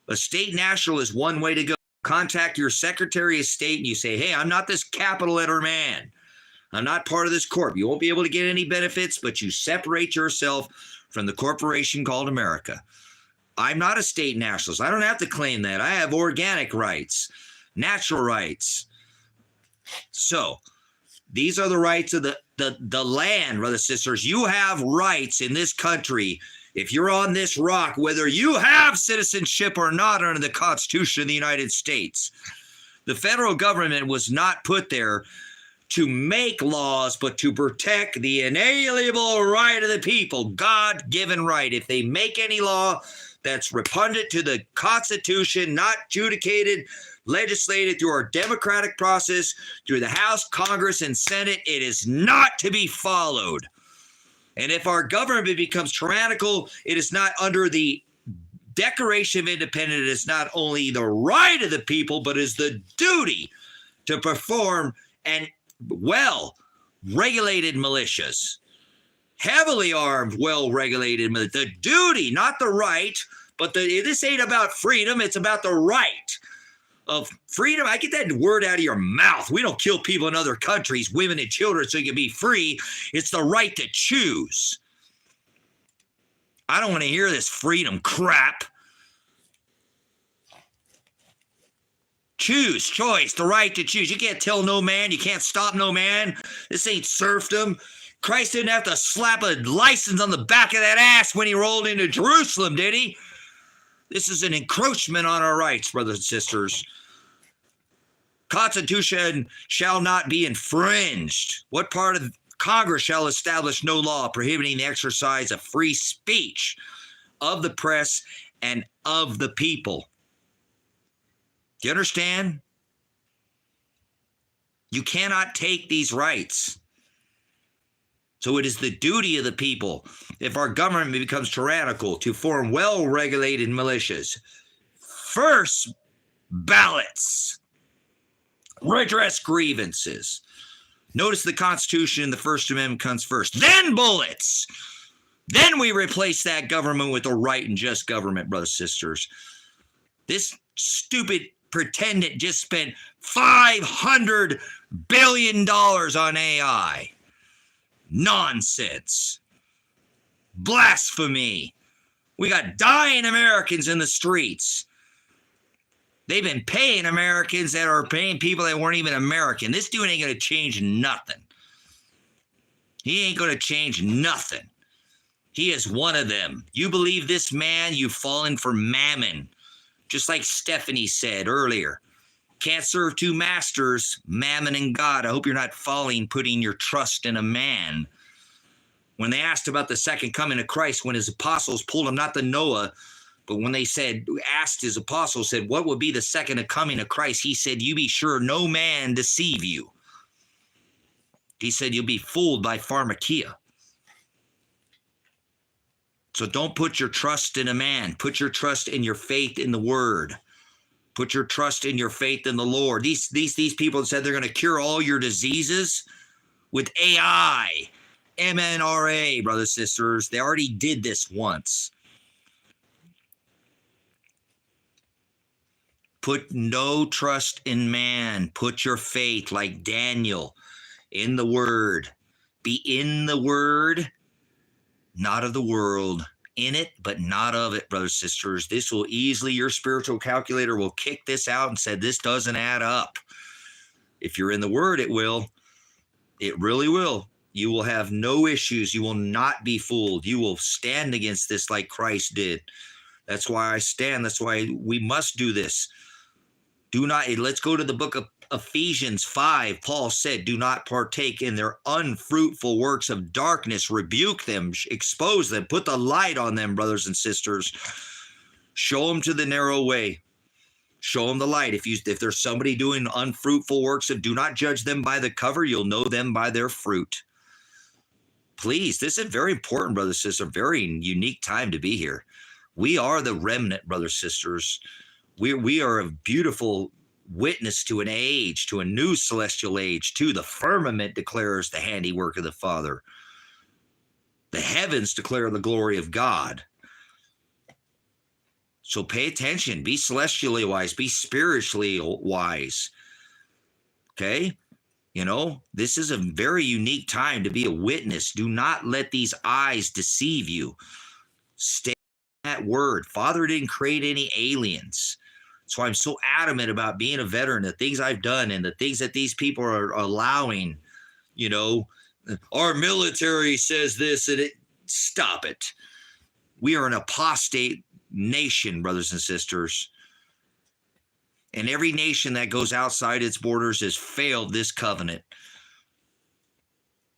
A state national is one way to go. Contact your Secretary of State and you say, hey, I'm not this capital letter man. I'm not part of this corp. You won't be able to get any benefits, but you separate yourself from the corporation called America. I'm not a state nationalist. I don't have to claim that. I have organic rights, natural rights. So these are the rights of the land, brothers and sisters. You have rights in this country. If you're on this rock, whether you have citizenship or not under the Constitution of the United States, the federal government was not put there to make laws, but to protect the inalienable right of the people, God-given right. If they make any law that's repugnant to the Constitution, not adjudicated, legislated through our democratic process, through the House, Congress, and Senate, it is not to be followed. And if our government becomes tyrannical, it is not under the Declaration of Independence. It is not only the right of the people, but is the duty to perform and well-regulated militias, heavily armed, well-regulated militias. The duty, not the right, but this ain't about freedom. It's about the right of freedom. I get that word out of your mouth. We don't kill people in other countries, women and children, so you can be free. It's the right to choose. I don't want to hear this freedom crap. Choose, choice, the right to choose. You can't tell no man. You can't stop no man. This ain't serfdom. Christ didn't have to slap a license on the back of that ass when he rolled into Jerusalem, did he? This is an encroachment on our rights, brothers and sisters. Constitution shall not be infringed. What part of Congress shall establish no law prohibiting the exercise of free speech of the press and of the people? Do you understand? You cannot take these rights. So it is the duty of the people, if our government becomes tyrannical, to form well-regulated militias. First, ballots. Redress grievances. Notice the Constitution, the First Amendment comes first. Then bullets. Then we replace that government with a right and just government, brothers and sisters. This stupid pretendant just spent $500 billion on AI. Nonsense. Blasphemy. We got dying Americans in the streets. They've been paying Americans that are paying people that weren't even American. This dude ain't going to change nothing. He ain't going to change nothing. He is one of them. You believe this man, you've fallen for mammon. Just like Stephanie said earlier. Can't serve two masters, mammon and God. I hope you're not putting your trust in a man. When they asked about the second coming of Christ, when his apostles pulled him, not the Noah, but when they asked his apostles, said, what would be the second coming of Christ? He said, you be sure no man deceive you. He said, you'll be fooled by pharmakia. So don't put your trust in a man. Put your trust in your faith in the word. Put your trust in your faith in the Lord. These people said they're going to cure all your diseases with AI, MNRA, brothers and sisters. They already did this once. Put no trust in man. Put your faith, like Daniel, in the word. Be in the word, not of the world. in it, but not of it, brothers and sisters. This will easily, your spiritual calculator will kick this out and say, this doesn't add up. If you're in the Word, it will. It really will. You will have no issues. You will not be fooled. You will stand against this like Christ did. That's why I stand. That's why we must do this. Do not, let's go to the book of Ephesians 5. Paul said, do not partake in their unfruitful works of darkness. Rebuke them, expose them, put the light on them, brothers and sisters. Show them to the narrow way. Show them the light. If there's somebody doing unfruitful works, do not judge them by the cover. You'll know them by their fruit. Please, this is very important, brothers and sisters. A very unique time to be here. We are the remnant, brothers and sisters. We are a beautiful witness to an age, to a new celestial age, too. The firmament declares the handiwork of the Father. The heavens declare the glory of God. So pay attention. Be celestially wise. Be spiritually wise. Okay? You know, this is a very unique time to be a witness. Do not let these eyes deceive you. Stay in that word. Father didn't create any aliens. So I'm so adamant about being a veteran, the things I've done and the things that these people are allowing. You know, our military says this and it. Stop it. We are an apostate nation, brothers and sisters. And every nation that goes outside its borders has failed this covenant.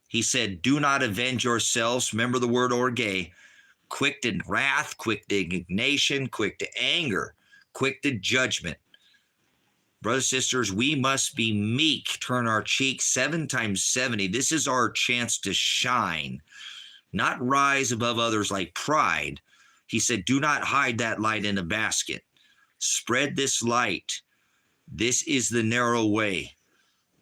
He said, do not avenge yourselves. Remember the word orge. Quick to wrath, quick to indignation, quick to anger, quick to judgment. Brothers and sisters, we must be meek, turn our cheeks 7 times 70. This is our chance to shine, not rise above others like pride. He said, do not hide that light in a basket. Spread this light. This is the narrow way.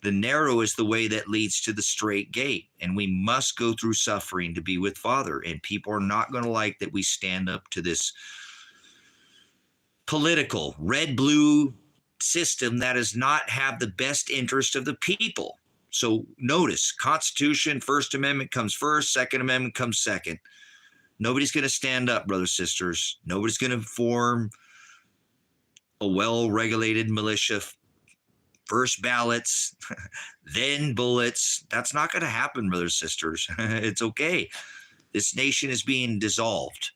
The narrow is the way that leads to the straight gate. And we must go through suffering to be with Father. And people are not going to like that we stand up to this political red-blue system that does not have the best interest of the people. So notice, Constitution, First Amendment comes first, Second Amendment comes second. Nobody's going to stand up, brothers and sisters. Nobody's going to form a well-regulated militia. First ballots, then bullets. That's not going to happen, brothers and sisters. It's okay. This nation is being dissolved.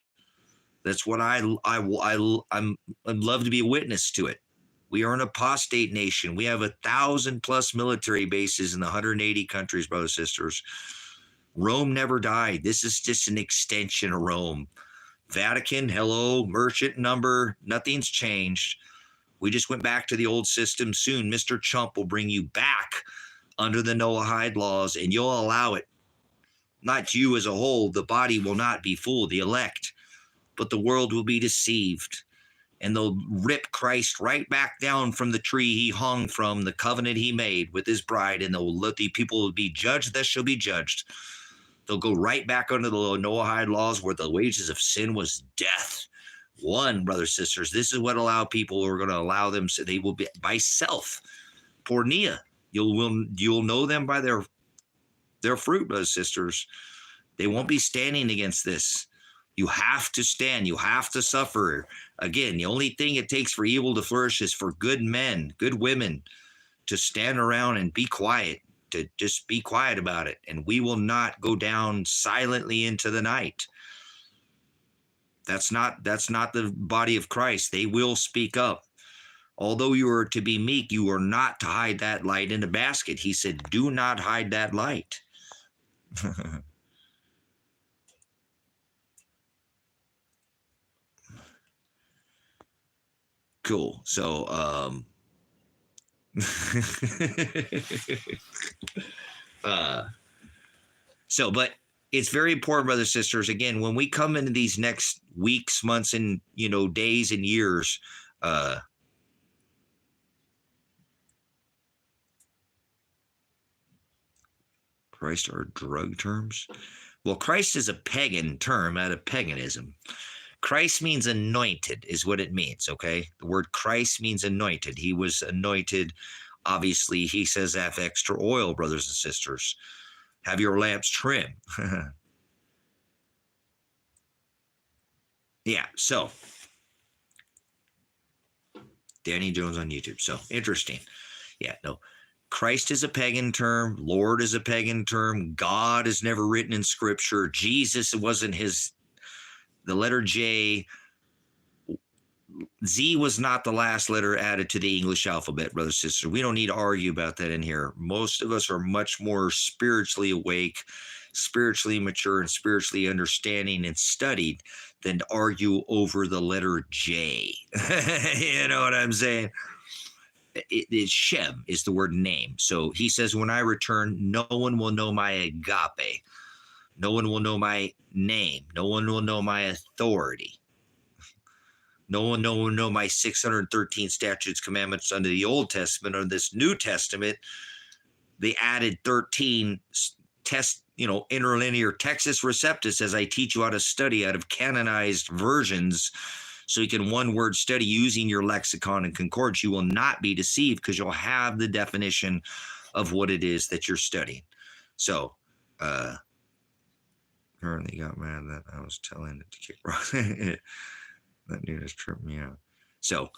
That's what I'd love to be a witness to it. We are an apostate nation. We have 1,000+ military bases in the 180 countries, brothers and sisters. Rome never died. This is just an extension of Rome. Vatican, hello, merchant number, nothing's changed. We just went back to the old system. Soon, Mr. Trump will bring you back under the Noahide laws, and you'll allow it. Not you as a whole. The body will not be fooled, the elect, but the world will be deceived. And they'll rip Christ right back down from the tree he hung from, the covenant he made with his bride, and they'll let the people will be judged that shall be judged. They'll go right back under the Noahide laws where the wages of sin was death. One, brothers and sisters, this is what allow people who are going to allow them, so they will be by self. Pornea, you'll know them by their fruit, brothers and sisters. They won't be standing against this. You have to stand. You have to suffer. Again, the only thing it takes for evil to flourish is for good men, good women to stand around and be quiet, to just be quiet about it. And we will not go down silently into the night. That's not the body of Christ. They will speak up. Although you are to be meek, you are not to hide that light in a basket. He said, do not hide that light. Cool. So, but it's very important, brothers and sisters. Again, when we come into these next weeks, months, and days and years, Christ are drug terms. Well, Christ is a pagan term out of paganism. Christ means anointed is what it means, okay? The word Christ means anointed. He was anointed. Obviously, he says have extra oil, brothers and sisters. Have your lamps trimmed. Yeah, so Danny Jones on YouTube. So interesting. Yeah, no. Christ is a pagan term. Lord is a pagan term. God is never written in Scripture. Jesus wasn't his. The letter J, Z was not the last letter added to the English alphabet, brothers and sisters. We don't need to argue about that in here. Most of us are much more spiritually awake, spiritually mature, and spiritually understanding and studied than to argue over the letter J. You know what I'm saying? Shem is the word name. So he says, when I return, no one will know my agape. No one will know my name. No one will know my authority. No one will know my 613 statutes, commandments under the Old Testament. Or this New Testament, they added 13 interlinear Textus Receptus as I teach you how to study out of canonized versions. So you can one word study using your lexicon and concordance. You will not be deceived because you'll have the definition of what it is that you're studying. So, currently got mad that I was telling it to kick rocks. That dude has tripped me out. So,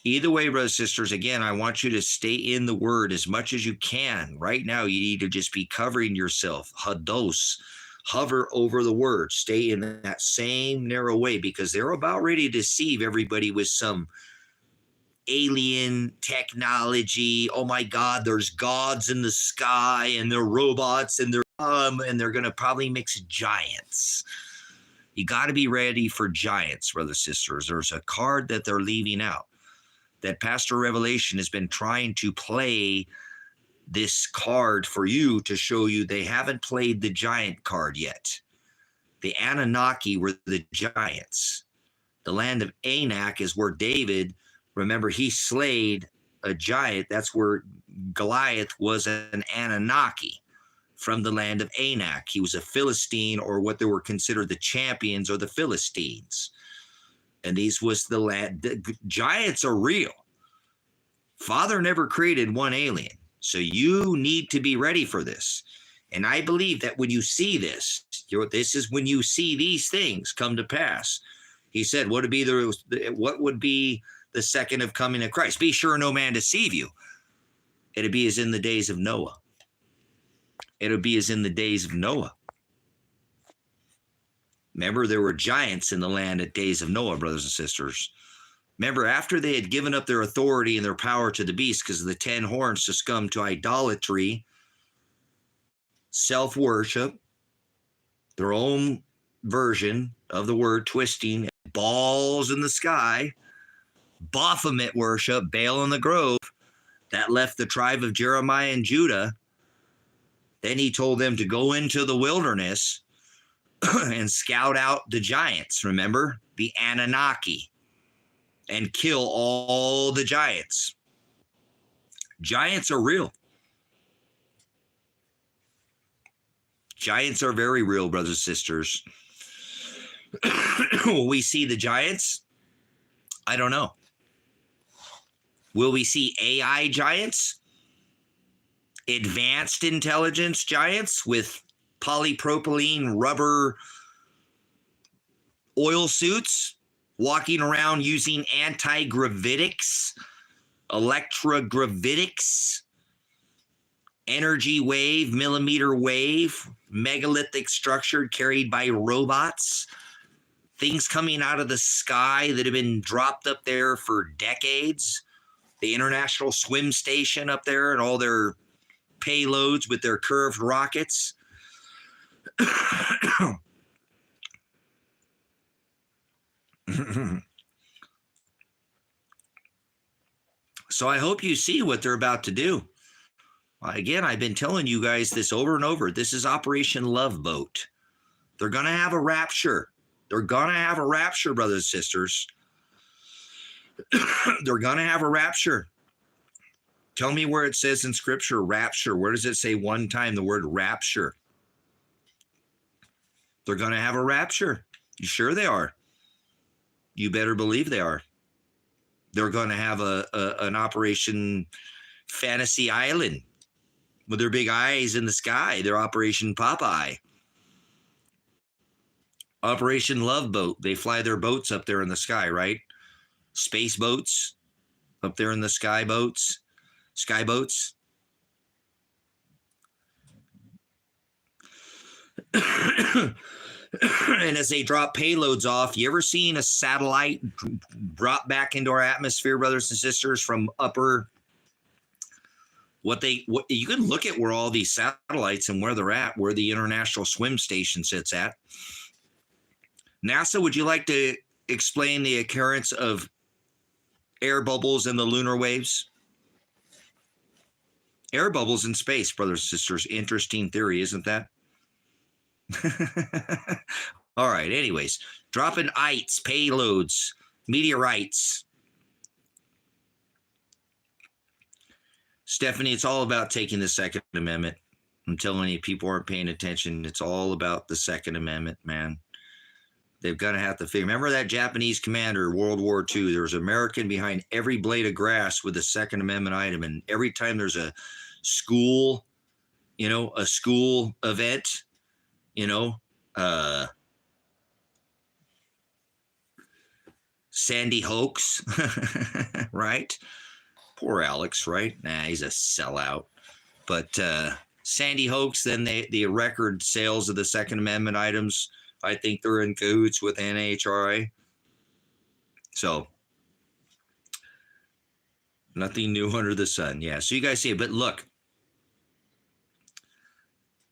either way, brothers and sisters, again, I want you to stay in the word as much as you can. Right now, you need to just be covering yourself. Hados. Hover over the word. Stay in that same narrow way because they're about ready to deceive everybody with some alien technology. Oh my God, there's gods in the sky and they're robots and they're going to probably mix giants. You got to be ready for giants, brothers and sisters. There's a card that they're leaving out that Pastor Revelation has been trying to play this card for you to show you they haven't played the giant card yet. The Anunnaki were the giants. The land of Anak is where David, remember, he slayed a giant. That's where Goliath was an Anunnaki from the land of Anak. He was a Philistine, or what they were considered the champions or the Philistines. And these was the land. The giants are real. Father never created one alien. So you need to be ready for this. And I believe that when you see this, this is when you see these things come to pass. He said, what would be the second of coming of Christ? Be sure no man deceive you. It'll be as in the days of Noah. It'll be as in the days of Noah. Remember, there were giants in the land at days of Noah, brothers and sisters. Remember, after they had given up their authority and their power to the beast because of the 10 horns succumbed to idolatry, self-worship, their own version of the word twisting, balls in the sky, Baphomet worship, Baal in the grove, that left the tribe of Jeremiah and Judah. Then he told them to go into the wilderness and scout out the giants, remember? The Anunnaki. And kill all the giants. Giants are real. Giants are very real, brothers and sisters. Will we see the giants? I don't know. Will we see AI giants? Advanced intelligence giants with polypropylene rubber oil suits? Walking around using anti-gravitics, electrogravitics, energy wave, millimeter wave, megalithic structure carried by robots, things coming out of the sky that have been dropped up there for decades, the International Swim Station up there and all their payloads with their curved rockets. So I hope you see what they're about to do. Again, I've been telling you guys this over and over. This is Operation Love Boat. They're going to have a rapture. They're going to have a rapture, brothers and sisters. They're going to have a rapture. Tell me where it says in Scripture, rapture. Where does it say one time the word rapture? They're going to have a rapture. You sure they are? You better believe they are. They're going to have an Operation Fantasy Island with their big eyes in the sky. Their Operation Popeye. Operation Love Boat. They fly their boats up there in the sky, right? Space boats up there in the sky boats. Sky boats. And as they drop payloads off, you ever seen a satellite drop back into our atmosphere, brothers and sisters, from upper what you can look at where all these satellites and where they're at, where the International Swim Station sits at. NASA, would you like to explain the occurrence of air bubbles in the lunar waves? Air bubbles in space, brothers and sisters. Interesting theory, isn't that? All right, anyways, dropping ites, payloads, meteorites. Stephanie, it's all about taking the Second Amendment. I'm telling you, people aren't paying attention. It's all about the Second Amendment, man. They're going to have to figure. Remember that Japanese commander, World War II? There was an American behind every blade of grass with a Second Amendment item. And every time there's a school, a school event, Sandy Hoax, right? Poor Alex, right? Nah, he's a sellout. But Sandy Hoax, then the record sales of the Second Amendment items, I think they're in cahoots with NHRA. So nothing new under the sun. Yeah, so you guys see it. But look,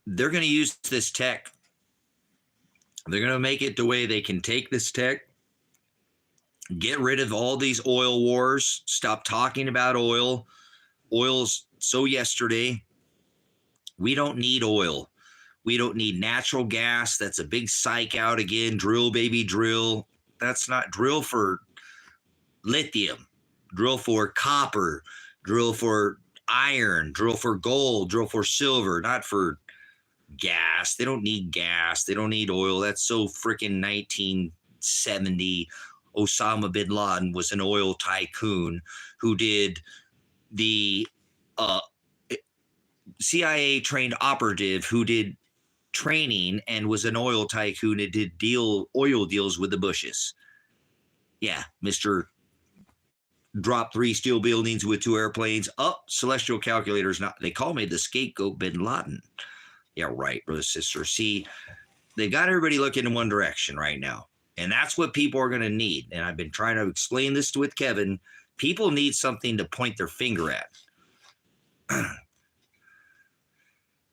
they're going to use this tech. They're going to make it the way they can take this tech, get rid of all these oil wars, stop talking about oil. Oil's so yesterday. We don't need oil. We don't need natural gas. That's a big psych out again. Drill, baby, drill. That's not drill for lithium. Drill for copper. Drill for iron. Drill for gold. Drill for silver. Not for gas. They don't need gas. They don't need oil. That's so freaking 1970. Osama bin Laden was an oil tycoon who did the CIA trained operative who did training and was an oil tycoon and did oil deals with the Bushes. Yeah, Mr. Drop 3 steel buildings with 2 airplanes. Celestial calculators. Not, they call me the scapegoat bin Laden. Yeah, right, brother, sister. See, they got everybody looking in one direction right now. And that's what people are going to need. And I've been trying to explain this with Kevin. People need something to point their finger at.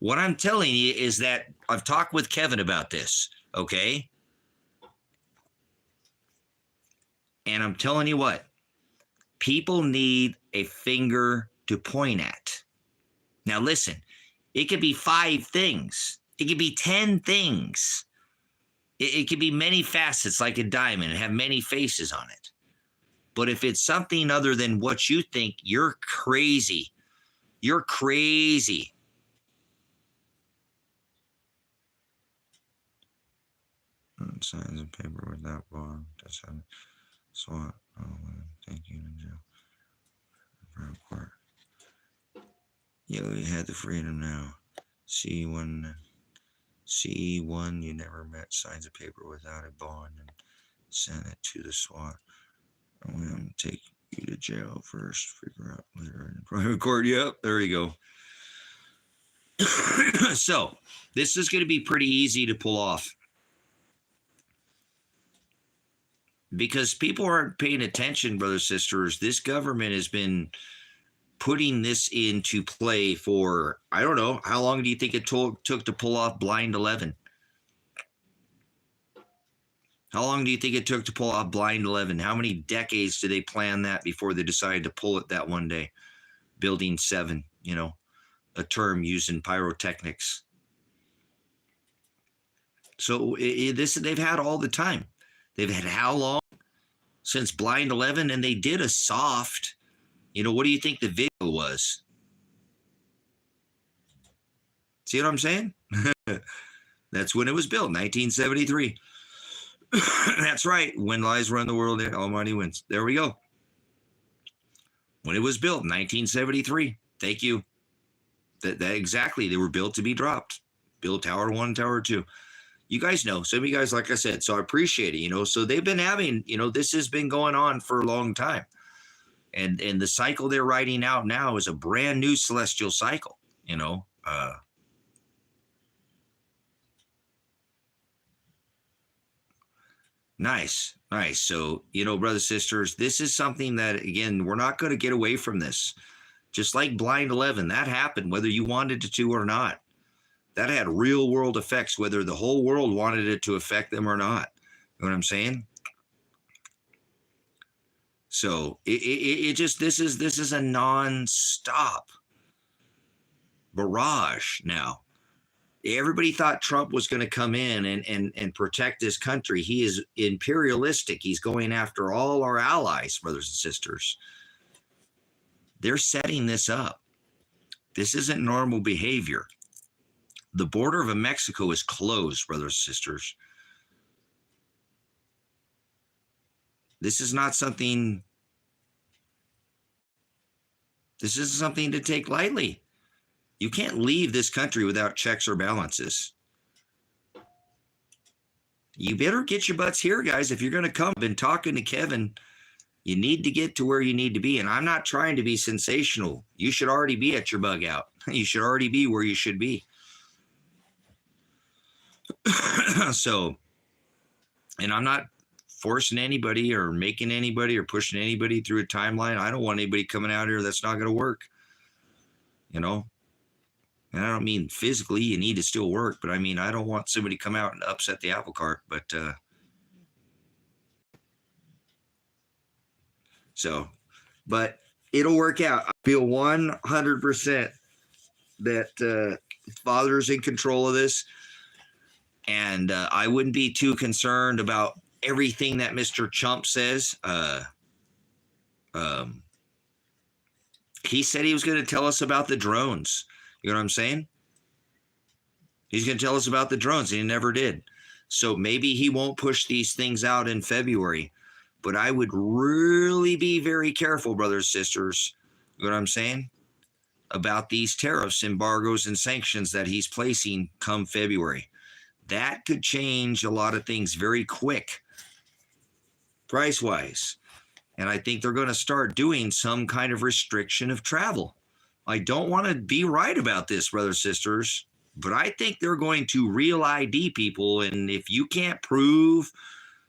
What I'm telling you is that I've talked with Kevin about this, okay? And I'm telling you what, people need a finger to point at. Now listen, it could be 5 things. It could be 10 things. It could be many facets like a diamond and have many faces on it. But if it's something other than what you think, you're crazy. You're crazy. Signs of paper without bond. That's how. SWAT. Thank you in jail. Court. You had the freedom now. C1. You never met signs of paper without a bond and sent it to the SWAT. I'm going to take you to jail first. Figure out later in the private court. Yep, there you go. So this is going to be pretty easy to pull off. Because people aren't paying attention, brothers and sisters. This government has been putting this into play for, I don't know, how long do you think it took to pull off Blind 11? How long do you think it took to pull off Blind 11? How many decades did they plan that before they decided to pull it that one day? Building 7, a term used in pyrotechnics. So they've had all the time. They've had how long? Since Blind 11, and they did a soft. What do you think the video was? See what I'm saying? That's when it was built, 1973. That's right. When lies run the world, Almighty wins. There we go. When it was built, 1973. Thank you. That exactly. They were built to be dropped. Built Tower 1, Tower 2. You guys know, some of you guys, like I said, so I appreciate it, so they've been having, this has been going on for a long time. And the cycle they're writing out now is a brand new celestial cycle, Nice. So, brothers, sisters, this is something that, again, we're not going to get away from this. Just like Blind 11, that happened whether you wanted it to or not. That had real world effects, whether the whole world wanted it to affect them or not. You know what I'm saying? So it just, this is a non-stop barrage now. Everybody thought Trump was going to come in and protect this country. He is imperialistic. He's going after all our allies, brothers and sisters. They're setting this up. This isn't normal behavior. The border of Mexico is closed, brothers and sisters. This is not something, this isn't something to take lightly. You can't leave this country without checks or balances. You better get your butts here, guys. If you're going to come, I've been talking to Kevin. You need to get to where you need to be. And I'm not trying to be sensational. You should already be at your bug out. You should already be where you should be. So, and I'm not forcing anybody or making anybody or pushing anybody through a timeline. I don't want anybody coming out here that's not going to work. And I don't mean physically you need to still work, but I mean, I don't want somebody to come out and upset the apple cart. But but it'll work out. I feel 100% that Father's in control of this. And I wouldn't be too concerned about everything that Mr. Chump says. He said he was going to tell us about the drones. You know what I'm saying? He's going to tell us about the drones, and he never did. So maybe he won't push these things out in February. But I would really be very careful, brothers and sisters, you know what I'm saying, about these tariffs, embargoes, and sanctions that he's placing come February. That could change a lot of things very quick, price-wise. And I think they're going to start doing some kind of restriction of travel. I don't want to be right about this, brothers and sisters, but I think they're going to real ID people. And if you can't prove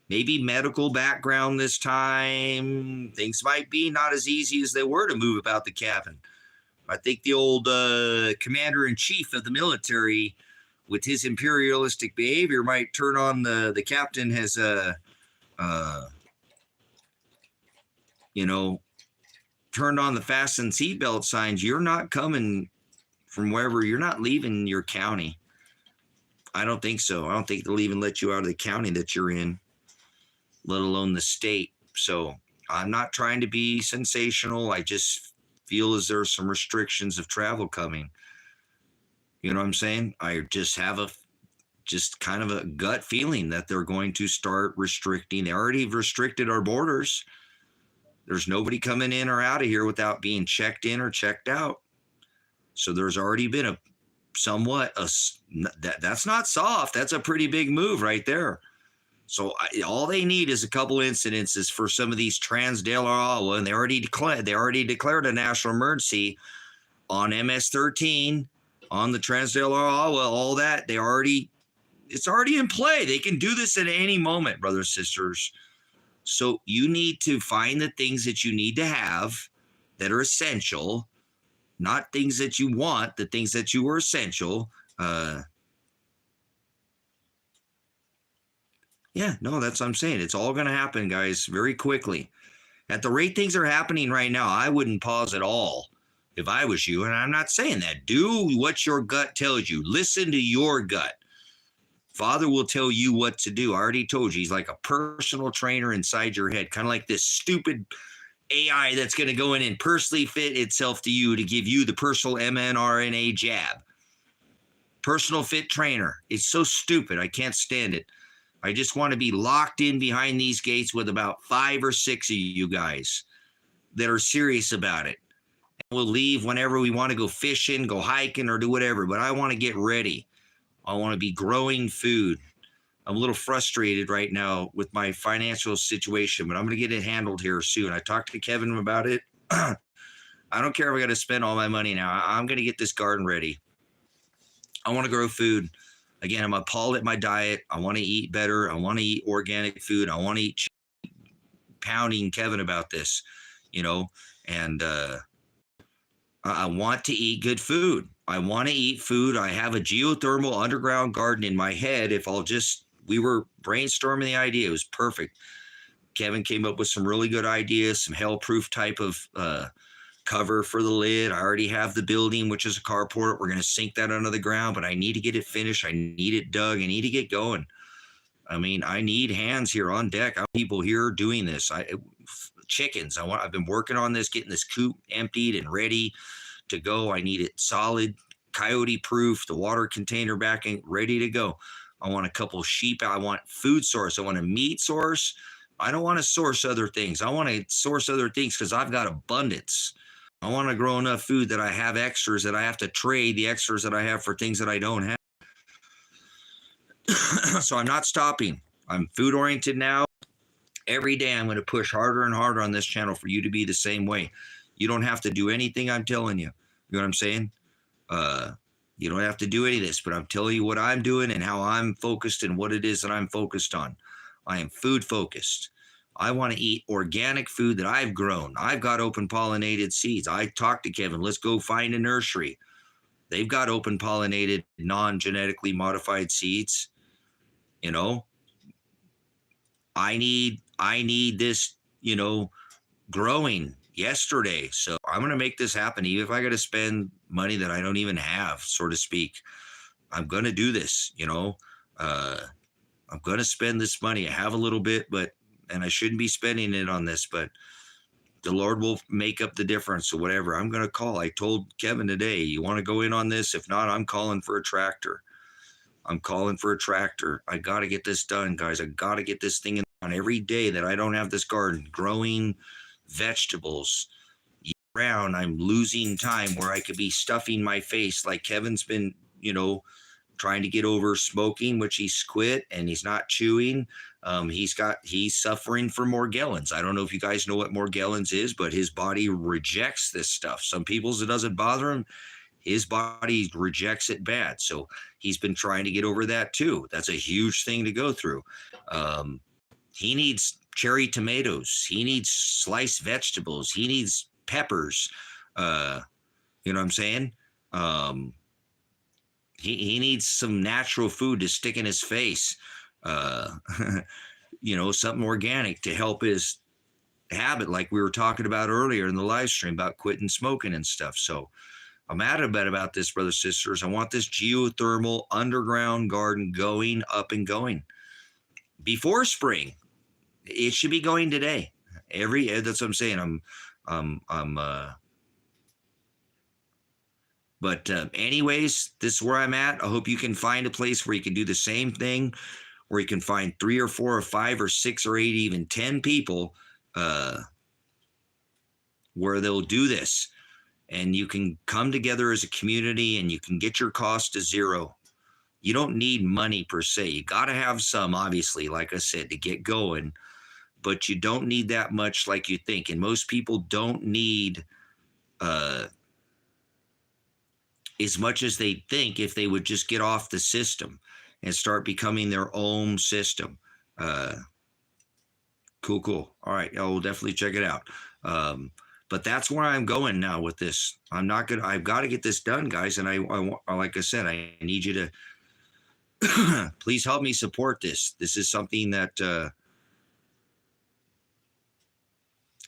maybe medical background this time, things might be not as easy as they were to move about the cabin. I think the old commander-in-chief of the military, with his imperialistic behavior, might turn on the captain has turned on the fasten seatbelt signs. You're not coming from wherever. You're not leaving your county. I don't think so. I don't think they'll even let you out of the county that you're in, let alone the state. So I'm not trying to be sensational. I just feel as there's some restrictions of travel coming. You know what I'm saying? I just have just kind of a gut feeling that they're going to start restricting. They already restricted our borders. There's nobody coming in or out of here without being checked in or checked out. So there's already been that's not soft. That's a pretty big move right there. So all they need is a couple incidences for some of these Trans-Delaware, and they already declared a national emergency on MS-13, on the Trans-Delaware, all that. It's already in play. They can do this at any moment, brothers and sisters. So you need to find the things that you need to have that are essential, not things that you want, the things that you are essential. That's what I'm saying. It's all going to happen, guys, very quickly. At the rate things are happening right now, I wouldn't pause at all if I was you. And I'm not saying that. Do what your gut tells you. Listen to your gut. Father will tell you what to do. I already told you, he's like a personal trainer inside your head, kind of like this stupid AI that's going to go in and personally fit itself to you to give you the personal mRNA jab. Personal fit trainer. It's so stupid. I can't stand it. I just want to be locked in behind these gates with about 5 or 6 of you guys that are serious about it. And we'll leave whenever we want to go fishing, go hiking, or do whatever, but I want to get ready. I want to be growing food. I'm a little frustrated right now with my financial situation, but I'm going to get it handled here soon. I talked to Kevin about it. I don't care if I got to spend all my money now. I'm going to get this garden ready. I want to grow food. Again, I'm appalled at my diet. I want to eat better. I want to eat organic food. I want to eat pounding Kevin about this, and I want to eat good food. I want to eat food. I have a geothermal underground garden in my head. We were brainstorming the idea. It was perfect. Kevin came up with some really good ideas, some hell-proof type of cover for the lid. I already have the building, which is a carport. We're going to sink that under the ground, but I need to get it finished. I need it dug. I need to get going. I mean, I need hands here on deck. I have people here doing this. Chickens. I've been working on this, getting this coop emptied and ready to go. I need it solid, coyote proof, the water container backing ready to go. I want a couple sheep. I want food source. I want a meat source. I don't want to source other things. I want to source other things because I've got abundance. I want to grow enough food that I have extras, that I have to trade the extras that I have for things that I don't have. So I'm not stopping. I'm food oriented now. Every day I'm going to push harder and harder on this channel for you to be the same way. You don't have to do anything I'm telling you. You know what I'm saying? You don't have to do any of this, but I'm telling you what I'm doing and how I'm focused and what it is that I'm focused on. I am food focused. I want to eat organic food that I've grown. I've got open pollinated seeds. I talked to Kevin, let's go find a nursery. They've got open pollinated, non-genetically modified seeds. I need this, growing yesterday. So I'm going to make this happen. Even if I got to spend money that I don't even have, so to speak, I'm going to do this, I'm going to spend this money. I have a little bit, and I shouldn't be spending it on this, but the Lord will make up the difference. So whatever, I'm going to call. I told Kevin today, you want to go in on this? If not, I'm calling for a tractor. I got to get this done, guys. I got to get this thing in on every day that I don't have this garden. Growing vegetables year round. I'm losing time where I could be stuffing my face like Kevin's been, trying to get over smoking, which he's quit, and he's not chewing. He's suffering from Morgellons. I don't know if you guys know what Morgellons is, but his body rejects this stuff. Some people's it doesn't bother him. His body rejects it bad. So he's been trying to get over that too. That's a huge thing to go through. He needs cherry tomatoes. He needs sliced vegetables. He needs peppers. You know what I'm saying? He needs some natural food to stick in his face. Something organic to help his habit, like we were talking about earlier in the live stream about quitting smoking and stuff. So I'm adamant about this, brothers, sisters. I want this geothermal underground garden going up and going before spring. It should be going today. That's what I'm saying. Anyways, this is where I'm at. I hope you can find a place where you can do the same thing, where you can find 3 or 4 or 5 or 6 or 8, even 10 people, where they'll do this. And you can come together as a community and you can get your cost to zero. You don't need money per se. You got to have some, obviously, like I said, to get going, but you don't need that much like you think. And most people don't need as much as they think if they would just get off the system and start becoming their own system. Cool. All right. We'll definitely check it out. But that's where I'm going now with this. I've got to get this done, guys. And I like I said, I need you to please help me support this. This is something that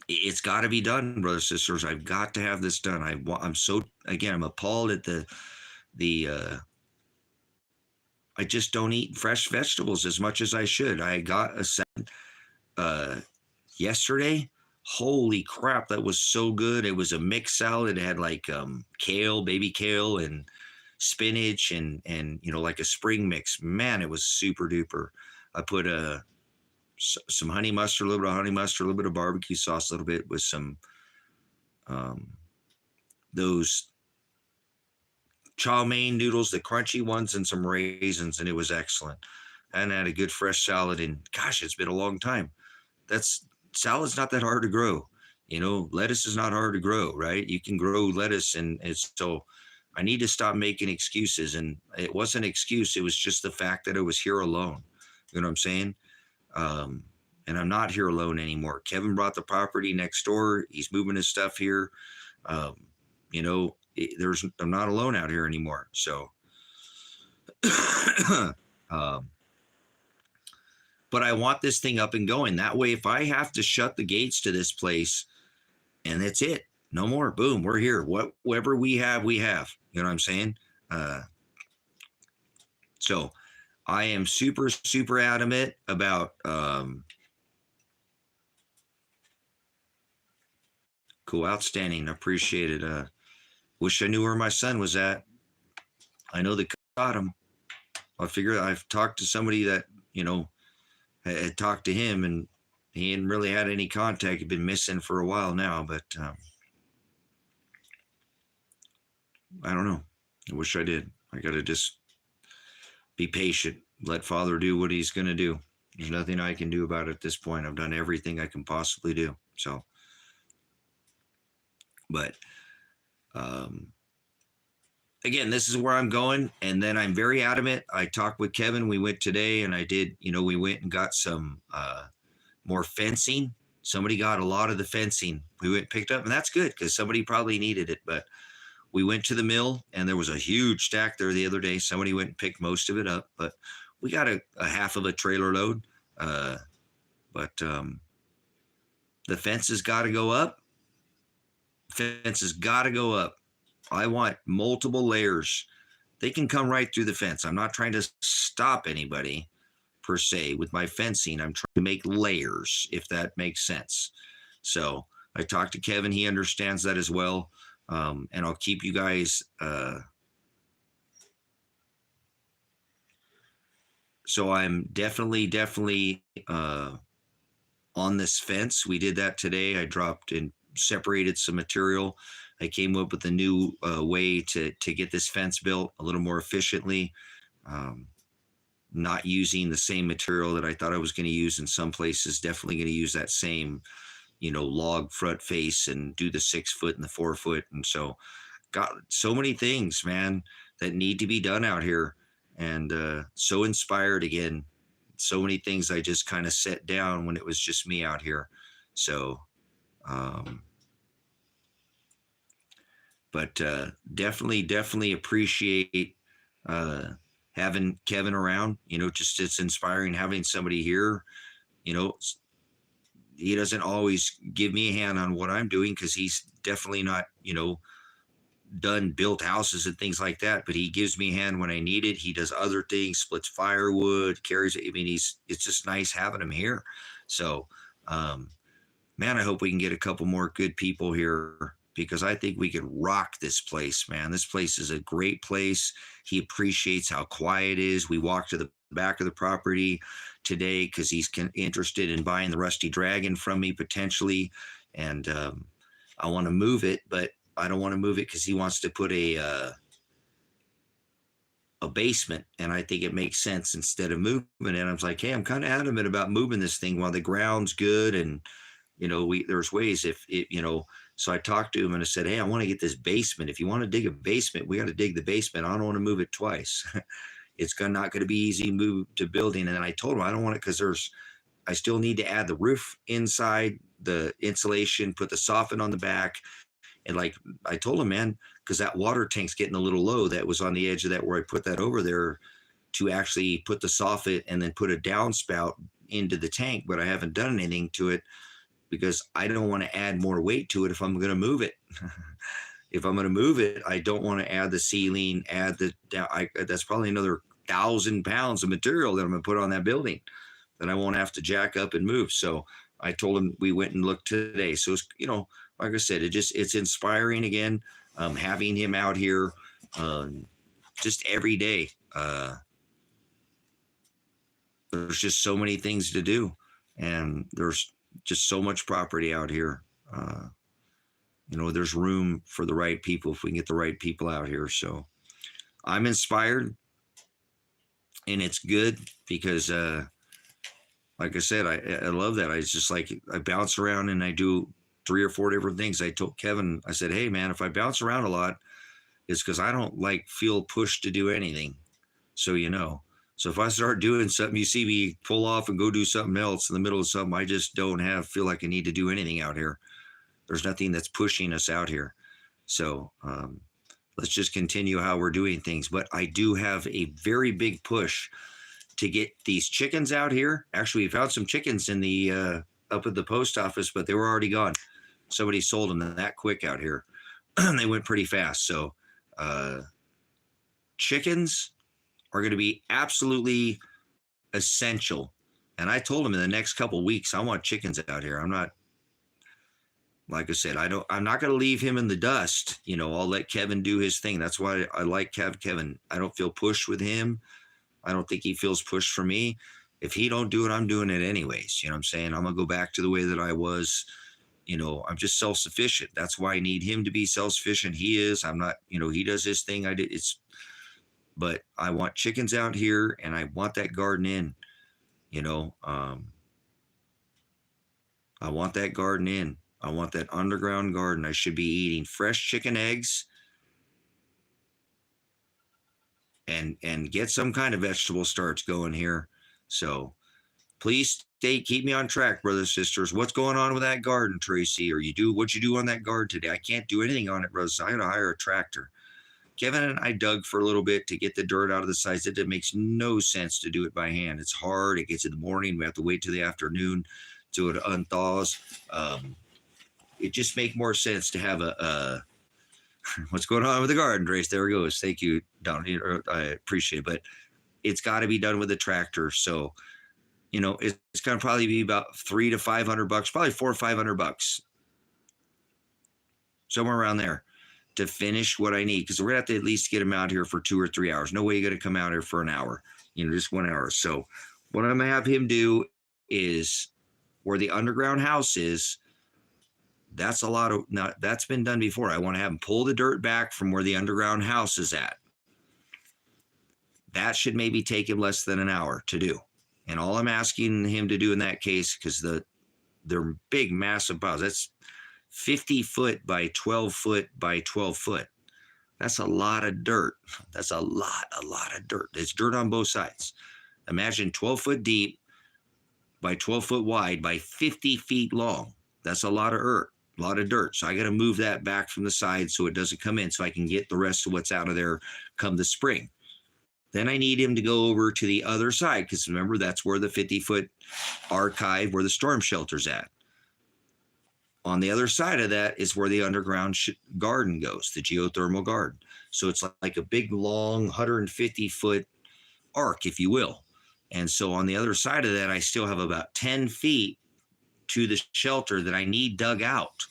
it's got to be done, brothers, sisters. I've got to have this done. I'm appalled at I just don't eat fresh vegetables as much as I should. I got a salad yesterday. Holy crap, that was so good. It was a mixed salad. It had like kale, baby kale, and spinach and like a spring mix. Man, it was super duper. I put some honey mustard, a little bit of honey mustard, a little bit of barbecue sauce, a little bit with some those chow mein noodles, the crunchy ones, and some raisins, and it was excellent. I hadn't had a good fresh salad in, gosh, it's been a long time. Salad's not that hard to grow. Lettuce is not hard to grow, right? You can grow lettuce, and it's so I need to stop making excuses. And it wasn't an excuse. It was just the fact that I was here alone. You know what I'm saying? Um, and I'm not here alone anymore. Kevin brought the property next door. He's moving his stuff here. Um, I'm not alone out here anymore. So, um, but I want this thing up and going. That way, if I have to shut the gates to this place, and that's it, no more. Boom, we're here. Whatever we have, we have. You know what I'm saying? So I am super, super adamant about cool, outstanding. Appreciate it. Wish I knew where my son was at. I know they caught him. I figure I've talked to somebody that, had talked to him, and he hadn't really had any contact. He'd been missing for a while now, but I don't know. I wish I did. I got to just be patient. Let Father do what he's going to do. There's nothing I can do about it at this point. I've done everything I can possibly do. So, but again, this is where I'm going. And then I'm very adamant. I talked with Kevin. We went today, and I did, we went and got some more fencing. Somebody got a lot of the fencing. We went and picked up, and that's good because somebody probably needed it. But we went to the mill, and there was a huge stack there the other day. Somebody went and picked most of it up, but we got a half of a trailer load. But the fence has got to go up. Fence has got to go up. I want multiple layers. They can come right through the fence. I'm not trying to stop anybody per se with my fencing. I'm trying to make layers, if that makes sense. So I talked to Kevin. He understands that as well. And I'll keep you guys. So I'm definitely on this fence. We did that today. I dropped and separated some material. I came up with a new way to get this fence built a little more efficiently, not using the same material that I thought I was going to use in some places. Definitely going to use that same, log front face and do the 6 foot and the 4 foot. And so got so many things, man, that need to be done out here. And so inspired again. So many things I just kind of set down when it was just me out here. So, but definitely appreciate having Kevin around. Just it's inspiring having somebody here. He doesn't always give me a hand on what I'm doing because he's definitely not, done built houses and things like that, but he gives me a hand when I need it. He does other things, splits firewood, carries it. I mean, it's just nice having him here. So, man, I hope we can get a couple more good people here because I think we could rock this place, man. This place is a great place. He appreciates how quiet it is. We walked to the back of the property today because he's interested in buying the Rusty Dragon from me potentially. And I want to move it, but I don't want to move it because he wants to put a basement, and I think it makes sense instead of moving it. I was like, hey, I'm kind of adamant about moving this thing while the ground's good, and there's ways if it, So I talked to him and I said, hey, I want to get this basement. If you want to dig a basement, we got to dig the basement. I don't want to move it twice. It's not going to be easy move to building. And then I told him I don't want it because I still need to add the roof inside, the insulation, put the soffit on the back. And like I told him, man, because that water tank's getting a little low. That was on the edge of that where I put that over there to actually put the soffit and then put a downspout into the tank. But I haven't done anything to it because I don't want to add more weight to it if I'm going to move it. If I'm going to move it, I don't want to add the ceiling, that's probably another 1,000 pounds of material that I'm going to put on that building that I won't have to jack up and move. So I told him we went and looked today. So it's, like I said, it's inspiring again, having him out here just every day. There's just so many things to do, and there's just so much property out here. There's room for the right people if we can get the right people out here. So I'm inspired. and it's good because, like I said, I love that. I just like, I bounce around and I do 3 or 4 different things. I told Kevin, I said, hey man, if I bounce around a lot, it's because I don't like feel pushed to do anything. So, so if I start doing something, you see me pull off and go do something else in the middle of something, I just don't feel like I need to do anything out here. There's nothing that's pushing us out here. So let's just continue how we're doing things. But I do have a very big push to get these chickens out here. Actually, we found some chickens in the up at the post office, but they were already gone. Somebody sold them that quick out here. They went pretty fast. So chickens are going to be absolutely essential. And I told them in the next couple of weeks, I want chickens out here. I'm not, like I said, I'm not going to leave him in the dust. I'll let Kevin do his thing. That's why I like Kevin. I don't feel pushed with him. I don't think he feels pushed for me. If he don't do it, I'm doing it anyways. You know what I'm saying? I'm going to go back to the way that I was. I'm just self-sufficient. That's why I need him to be self-sufficient. He is. I'm not, he does his thing. But I want chickens out here and I want that garden in, I want that garden in. I want that underground garden. I should be eating fresh chicken eggs and get some kind of vegetable starch going here. So please keep me on track, brothers, sisters. What's going on with that garden, Tracy? Or what'd you do on that garden today? I can't do anything on it, brothers. I got to hire a tractor. Kevin and I dug for a little bit to get the dirt out of the sides. It makes no sense to do it by hand. It's hard. It gets in the morning. We have to wait till the afternoon till it unthaws. It just makes more sense to have what's going on with the garden, Trace? There it goes. Thank you, Don. I appreciate it. But it's got to be done with a tractor. So, it's going to probably be about $300 to $500, probably $400 or $500, somewhere around there, to finish what I need. Because we're going to have to at least get them out here for 2 or 3 hours. No way you're going to come out here for an hour, just 1 hour. So what I'm going to have him do is where the underground house is, that's been done before. I want to have him pull the dirt back from where the underground house is at. That should maybe take him less than an hour to do. And all I'm asking him to do in that case, because they're big, massive piles. That's 50 foot by 12 foot by 12 foot. That's a lot of dirt. That's a lot of dirt. There's dirt on both sides. Imagine 12 foot deep by 12 foot wide by 50 feet long. That's a lot of dirt. So I got to move that back from the side so it doesn't come in, so I can get the rest of what's out of there come the spring. Then I need him to go over to the other side, because remember, that's where the 50-foot archive, where the storm shelter's at. On the other side of that is where the underground garden goes, the geothermal garden. So it's like a big, long 150-foot arc, if you will. And so on the other side of that, I still have about 10 feet to the shelter that I need dug out.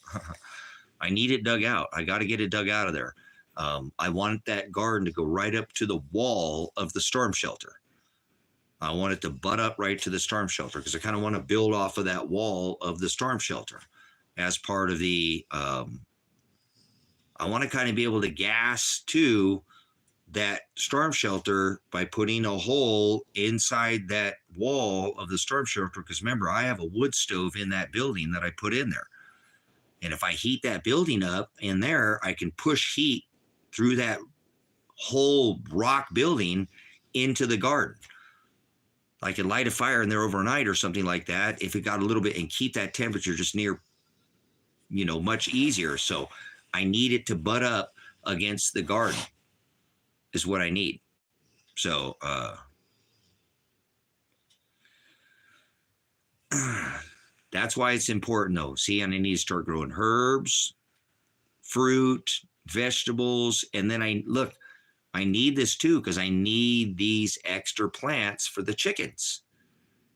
I need it dug out. I got to get it dug out of there. I want that garden to go right up to the wall of the storm shelter. I want it to butt up right to the storm shelter, because I kind of want to build off of that wall of the storm shelter as part of the, I want to kind of be able to gas to that storm shelter by putting a hole inside that wall of the storm shelter. Because remember, I have a wood stove in that building that I put in there. And if I heat that building up in there, I can push heat through that whole rock building into the garden. I can light a fire in there overnight or something like that if it got a little bit, and keep that temperature just near, much easier. So I need it to butt up against the garden is what I need. So that's why it's important, though. See, and I need to start growing herbs, fruit, vegetables. And then I need this too, because I need these extra plants for the chickens.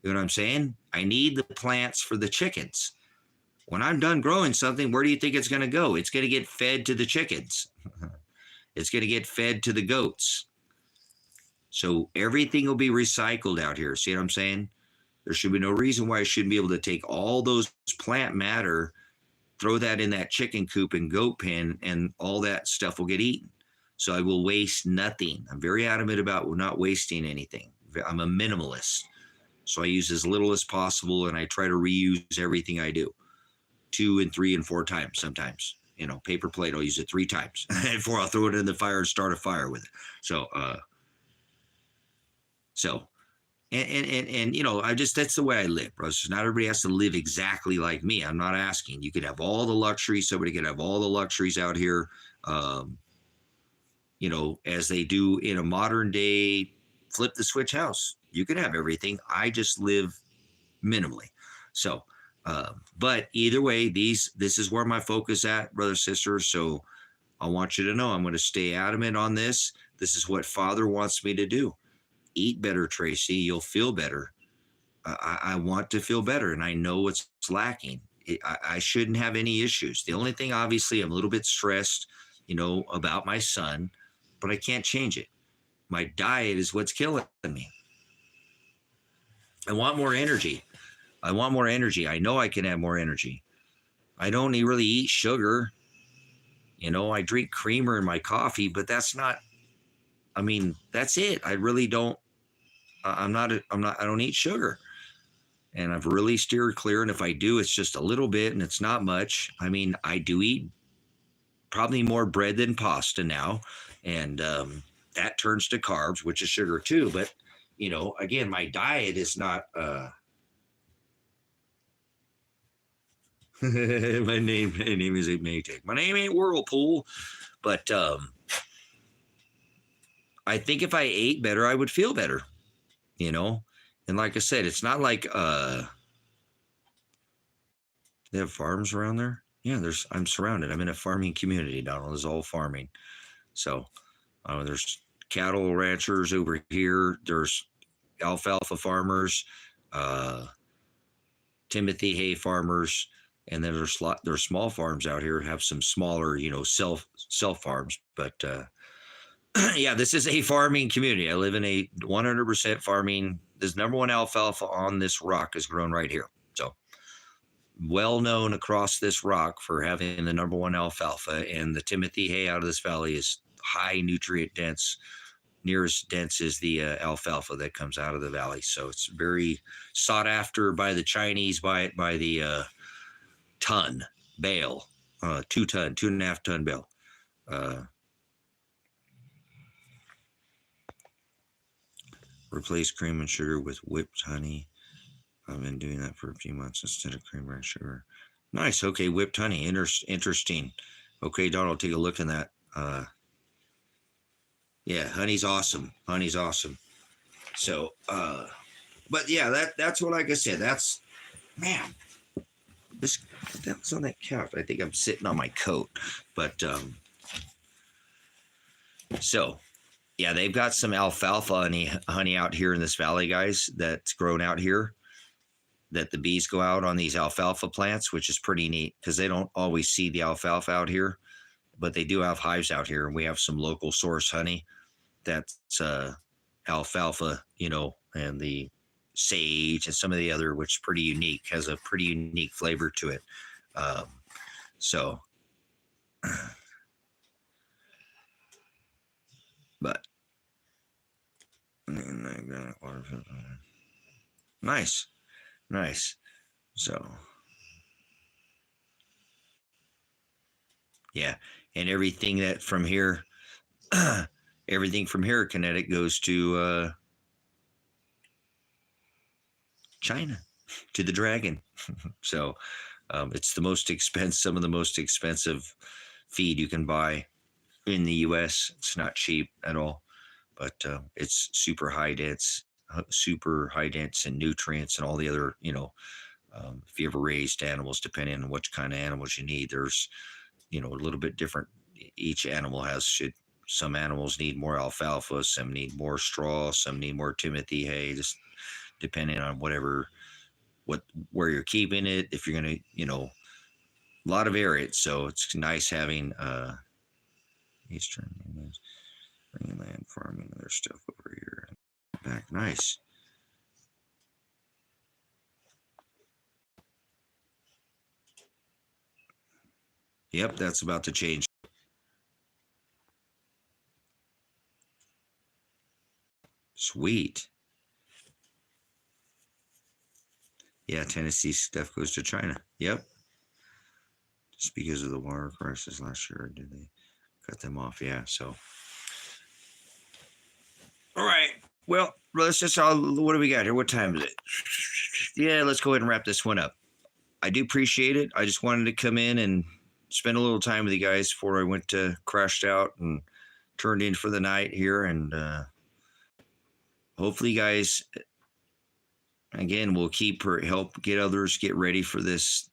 You know what I'm saying? I need the plants for the chickens. When I'm done growing something, where do you think it's going to go? It's going to get fed to the chickens. It's going to get fed to the goats. So everything will be recycled out here. See what I'm saying? There should be no reason why I shouldn't be able to take all those plant matter, throw that in that chicken coop and goat pen, and all that stuff will get eaten. So I will waste nothing. I'm very adamant about not wasting anything. I'm a minimalist. So I use as little as possible, and I try to reuse everything I do 2 and 3 and 4 times sometimes. You know, paper plate, I'll use it 3 times before I'll throw it in the fire and start a fire with it. So, and you know, that's the way I live, bro. So not everybody has to live exactly like me. I'm not asking. You could have all the luxuries. Somebody could have all the luxuries out here, you know, as they do in a modern day flip the switch house. You could have everything. I just live minimally. So, but either way, this is where my focus at, brothers, sisters. So I want you to know I'm going to stay adamant on this. This is what Father wants me to do. Eat better, Tracy. You'll feel better. I want to feel better, and I know what's lacking. I shouldn't have any issues. The only thing, obviously, I'm a little bit stressed, you know, about my son, but I can't change it. My diet is what's killing me. I want more energy. I want more energy. I know I can have more energy. I don't really eat sugar. You know, I drink creamer in my coffee, but that's not, I mean, that's it. I really don't, I don't eat sugar. And I've really steered clear. And if I do, it's just a little bit and it's not much. I mean, I do eat probably more bread than pasta now. And that turns to carbs, which is sugar too. But, you know, again, my diet is not, my name is Maytag. My name ain't Whirlpool, but I think if I ate better, I would feel better, you know? And like I said, it's not like they have farms around there. Yeah, I'm surrounded. I'm in a farming community, Donald. It's all farming. So there's cattle ranchers over here. There's alfalfa farmers, Timothy hay farmers, and then there's small farms out here. Have some smaller, you know, self farms. But yeah, this is a farming community. I live in a 100% farming. This number one alfalfa on this rock is grown right here. So well known across this rock for having the number one alfalfa, and the Timothy hay out of this valley is high nutrient dense. Near as dense as the alfalfa that comes out of the valley. So it's very sought after by the Chinese, by the ton bale, 2.5 ton bale. Replace cream and sugar with whipped honey. I've been doing that for a few months instead of creamer and sugar. Nice. Okay, whipped honey. Interesting. Okay, Donald, take a look at that. Yeah, honey's awesome. Honey's awesome. So, but yeah, that's what, like I said, that's, man, that's on that couch. I think I'm sitting on my coat, but, so yeah, they've got some alfalfa honey out here in this valley, guys, that's grown out here, that the bees go out on these alfalfa plants, which is pretty neat because they don't always see the alfalfa out here, but they do have hives out here, and we have some local source honey that's alfalfa, you know, and the sage and some of the other, which is pretty unique, has a pretty unique flavor to it. So, but nice. So, yeah, and everything that from here, everything from here, Kinetic, goes to China, to the dragon. So it's the most expensive, some of the most expensive feed you can buy in the U.S. It's not cheap at all, but it's super high dense in nutrients and all the other, you know, if you ever raised animals, depending on what kind of animals you need, there's, you know, a little bit different. Each animal some animals need more alfalfa, some need more straw, some need more Timothy hay, just depending on where you're keeping it. If you're going to, you know, a lot of areas. So it's nice having Eastern land farming, other stuff over here. Back, nice. Yep, that's about to change. Sweet. Yeah, Tennessee stuff goes to China. Yep. Just because of the water crisis last year, did they cut them off? Yeah. So, all right. Well, let's just what do we got here? What time is it? Yeah, let's go ahead and wrap this one up. I do appreciate it. I just wanted to come in and spend a little time with you guys before I went to crashed out and turned in for the night here. And hopefully, you guys, again, will help get others get ready for this,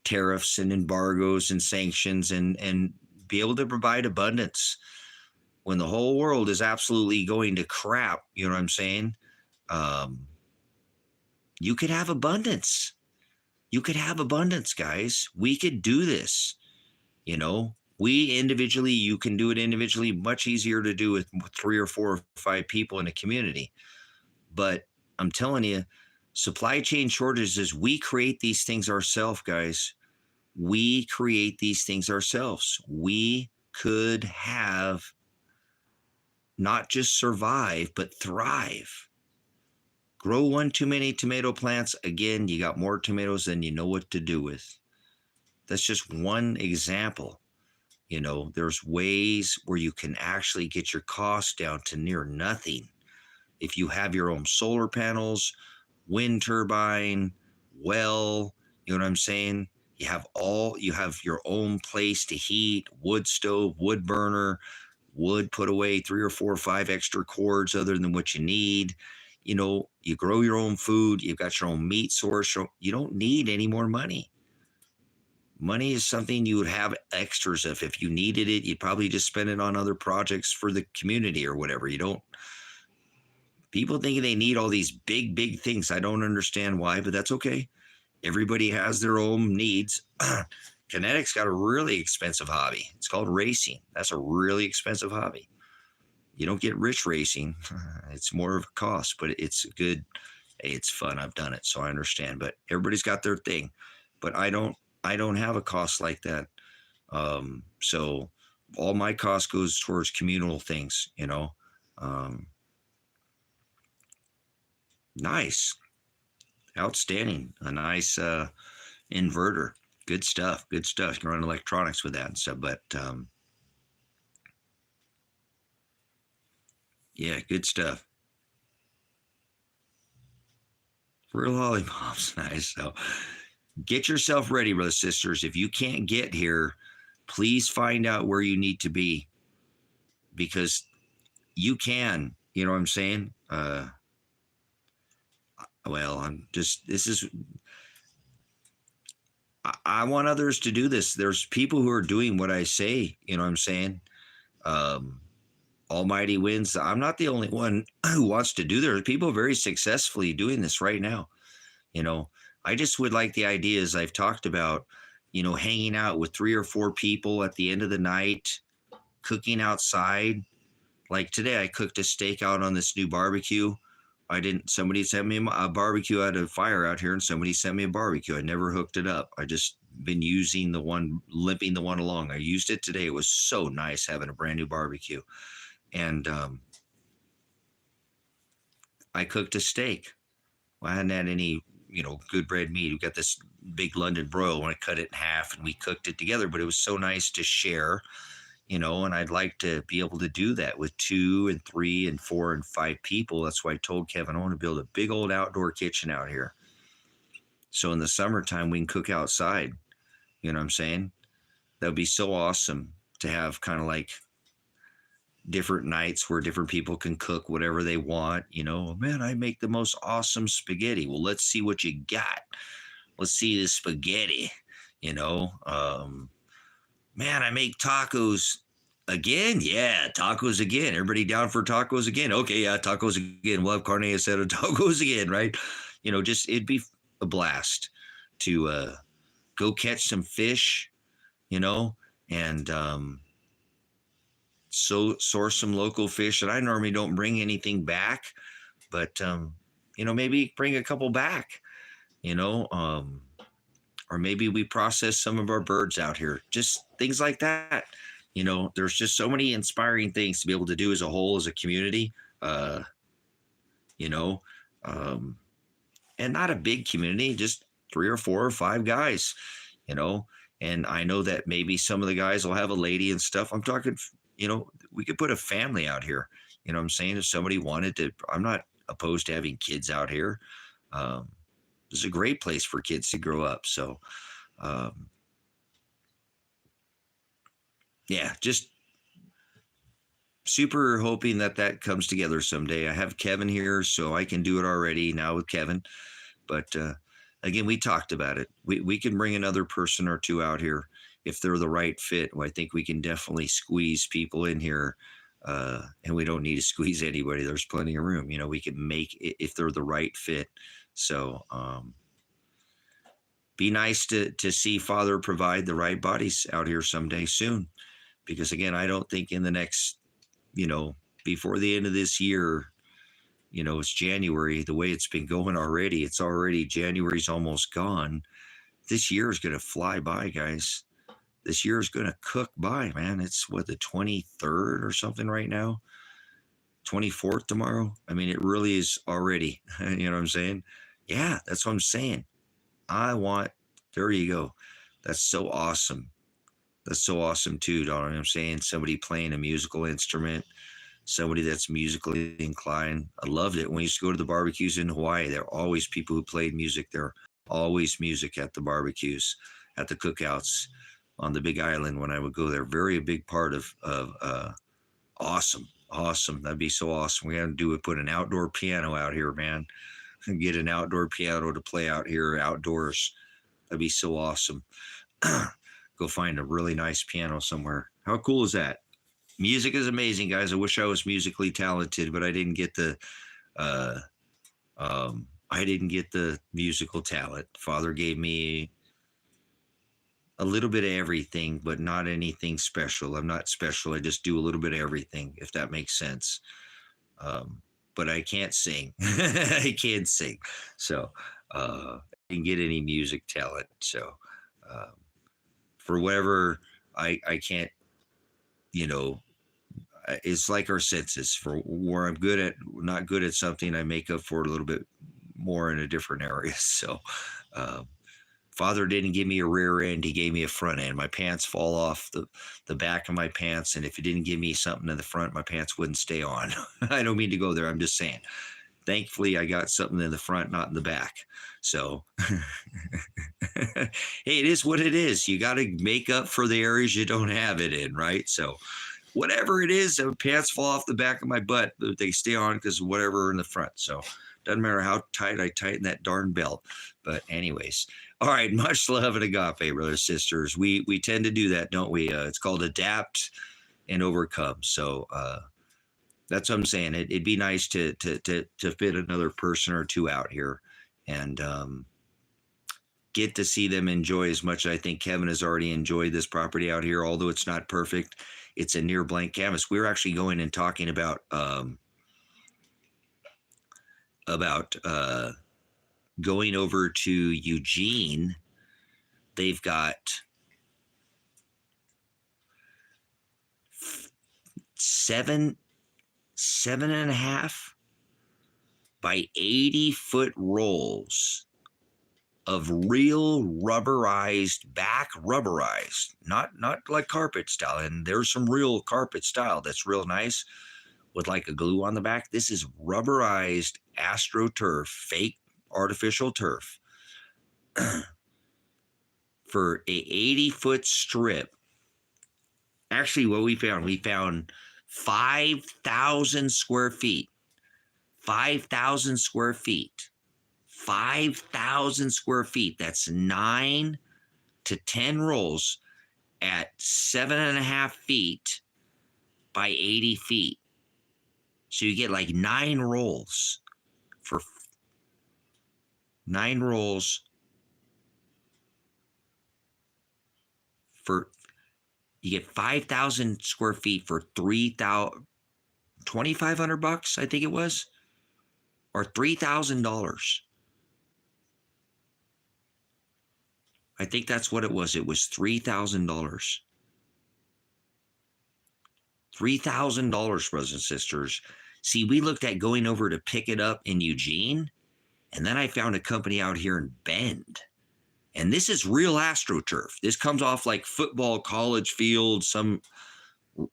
tariffs and embargoes and sanctions and be able to provide abundance when the whole world is absolutely going to crap. You know what I'm saying? You could have abundance. You could have abundance, guys. We could do this. We individually, you can do it individually, much easier to do with 3 or 4 or 5 people in a community. But I'm telling you, supply chain shortages, we create these things ourselves, guys. We create these things ourselves. We could have not just survive, but thrive. Grow one too many tomato plants. Again, you got more tomatoes than you know what to do with. That's just one example. There's ways where you can actually get your costs down to near nothing. If you have your own solar panels, wind turbine, well, you know what I'm saying? You have your own place to heat, wood stove, wood burner, wood put away 3 or 4 or 5 extra cords other than what you need. You grow your own food, you've got your own meat source. You don't need any more money. Money is something you would have extras of. If you needed it, you'd probably just spend it on other projects for the community or whatever. People think they need all these big, big things. I don't understand why, but that's okay. Everybody has their own needs. Kinetic's got a really expensive hobby. It's called racing. That's a really expensive hobby. You don't get rich racing. It's more of a cost, but it's good. Hey, it's fun. I've done it, so I understand. But everybody's got their thing. But I don't have a cost like that. So all my cost goes towards communal things, nice. Outstanding. A nice inverter. Good stuff. You can run electronics with that and stuff. But yeah, good stuff. Real lollipops. Nice. So get yourself ready, brothers and sisters. If you can't get here, please find out where you need to be, because you can. You know what I'm saying? I want others to do this. There's people who are doing what I say. You know what I'm saying? Almighty wins. I'm not the only one who wants to do. There's people very successfully doing this right now. I just would like the ideas I've talked about, hanging out with 3 or 4 people at the end of the night, cooking outside. Like today, I cooked a steak out on this new barbecue. Somebody sent me a barbecue. I had a fire out here, and somebody sent me a barbecue. I never hooked it up. I just been using limping the one along. I used it today. It was so nice having a brand new barbecue. And I cooked a steak. Well, I hadn't had any, good red meat. We got this big London broil when I cut it in half and we cooked it together, but it was so nice to share, and I'd like to be able to do that with 2 and 3 and 4 and 5 people. That's why I told Kevin I want to build a big old outdoor kitchen out here. So in the summertime, we can cook outside. You know what I'm saying? That would be so awesome to have kind of like different nights where different people can cook whatever they want. Man, I make the most awesome spaghetti. Well, let's see what you got. Let's see the spaghetti, man, I make tacos again. Yeah, tacos again. Everybody down for tacos again? Okay, yeah, tacos again. We'll have carne asada tacos again, right? It'd be a blast to go catch some fish, and source some local fish. And I normally don't bring anything back, but maybe bring a couple back, or maybe we process some of our birds out here. Just things like that. There's just so many inspiring things to be able to do as a whole, as a community. and not a big community, just 3 or 4 or 5 guys, you know. And I know that maybe some of the guys will have a lady and stuff. I'm talking, you know, we could put a family out here. You know what I'm saying? If somebody wanted to, I'm not opposed to having kids out here. It's a great place for kids to grow up. So, yeah, just super hoping that that comes together someday. I have Kevin here, so I can do it already now with Kevin. But again, we talked about it. We can bring another person or two out here if they're the right fit. Well, I think we can definitely squeeze people in here, and we don't need to squeeze anybody. There's plenty of room. You know, we can make it if they're the right fit. So be nice to see Father provide the right bodies out here someday soon. Because again, I don't think in the next, you know, before the end of this year, you know, it's January, the way it's been going already, it's already January's almost gone. This year is going to fly by, guys. This year is going to cook by, man. It's what, the 23rd or something right now? 24th tomorrow? I mean, it really is already. You know what I'm saying? Yeah, that's what I'm saying. There you go. That's so awesome. That's so awesome too, Don. You know what I'm saying? Somebody playing a musical instrument, somebody that's musically inclined. I loved it. When we used to go to the barbecues in Hawaii, there are always people who played music. There are always music at the barbecues, at the cookouts on the Big Island when I would go there. Very a big part of awesome. That'd be so awesome. We got to do it. Put an outdoor piano out here, man. Get an outdoor piano to play out here outdoors. That'd be so awesome. Go find a really nice piano somewhere. How cool is that? Music is amazing, guys. I wish I was musically talented, but I didn't get the musical talent. Father gave me a little bit of everything, but not anything special. I'm not special. I just do a little bit of everything, if that makes sense. But I can't sing. I can't sing. So I didn't get any music talent. So for whatever I can't, you know, it's like our senses. For where I'm not good at something, I make up for it a little bit more in a different area. So Father didn't give me a rear end, he gave me a front end. My pants fall off the back of my pants, and if he didn't give me something in the front, my pants wouldn't stay on. I don't mean to go there. I'm just saying. Thankfully, I got something in the front, not in the back. So, hey, it is what it is. You got to make up for the areas you don't have it in, right? So, whatever it is, pants fall off the back of my butt, but they stay on because whatever in the front. So, doesn't matter how tight I tighten that darn belt. But anyways, all right, much love and agape, brothers, sisters. We tend to do that, don't we? It's called adapt and overcome. So, that's what I'm saying. It'd be nice to fit another person or two out here and get to see them enjoy as much as I think Kevin has already enjoyed this property out here. Although it's not perfect, it's a near blank canvas. We were actually going and talking about going over to Eugene. They've got 7.5 by 80-foot rolls of real back rubberized, not like carpet style. And there's some real carpet style that's real nice with like a glue on the back. This is rubberized AstroTurf, fake artificial turf for a 80-foot strip. Actually, what we found 5,000 square feet. 5,000 square feet. 5,000 square feet. That's 9 to 10 rolls at 7.5 feet by 80 feet. So you get like 9 rolls for 9 rolls for, you get 5,000 square feet for $2,500, I think it was, or $3,000. I think that's what it was. It was $3,000. $3,000, brothers and sisters. See, we looked at going over to pick it up in Eugene, And then I found a company out here in Bend. And this is real AstroTurf. This comes off like football college field, some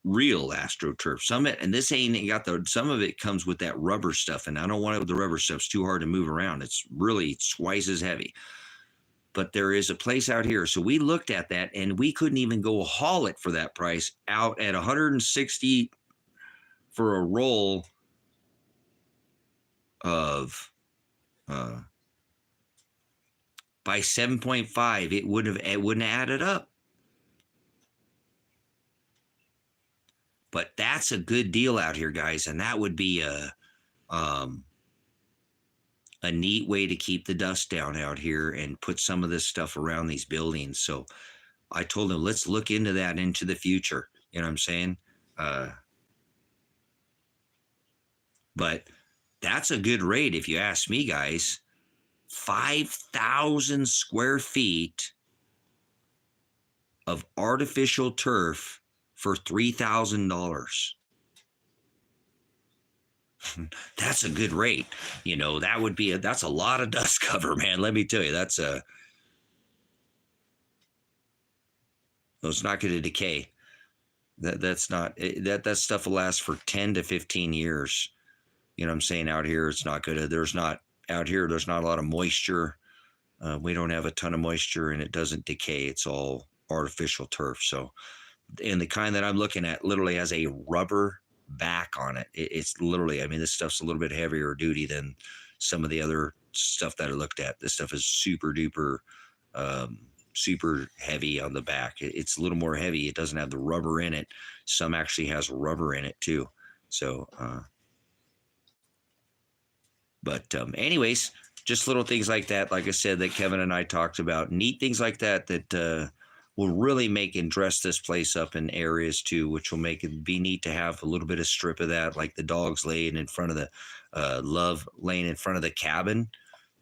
real AstroTurf. And this ain't got some of it comes with that rubber stuff. And I don't want it with the rubber stuff. It's too hard to move around. It's really twice as heavy. But there is a place out here. So we looked at that and we couldn't even go haul it for that price out at 160 for a roll of by 7.5. It wouldn't have added up. But that's a good deal out here, guys, and that would be a neat way to keep the dust down out here and put some of this stuff around these buildings. So I told him, let's look into that into the future. You know what I'm saying? But that's a good rate if you ask me, guys. 5,000 square feet of artificial turf for $3,000. That's a good rate. You know, that's a lot of dust cover, man. Let me tell you, it's not going to decay. That stuff will last for 10 to 15 years. You know what I'm saying? Out here, it's not good. There's not a lot of moisture. We don't have a ton of moisture and it doesn't decay. It's all artificial turf. So, and the kind that I'm looking at literally has a rubber back on it. It's literally, I mean, this stuff's a little bit heavier duty than some of the other stuff that I looked at. This stuff is super duper, super heavy on the back. It's a little more heavy. It doesn't have the rubber in it. Some actually has rubber in it too. So, but anyways, just little things like that, like I said, that Kevin and I talked about, neat things like that will really make and dress this place up in areas too, which will make it be neat to have a little bit of strip of that, like the dogs laying in front of the love laying in front of the cabin.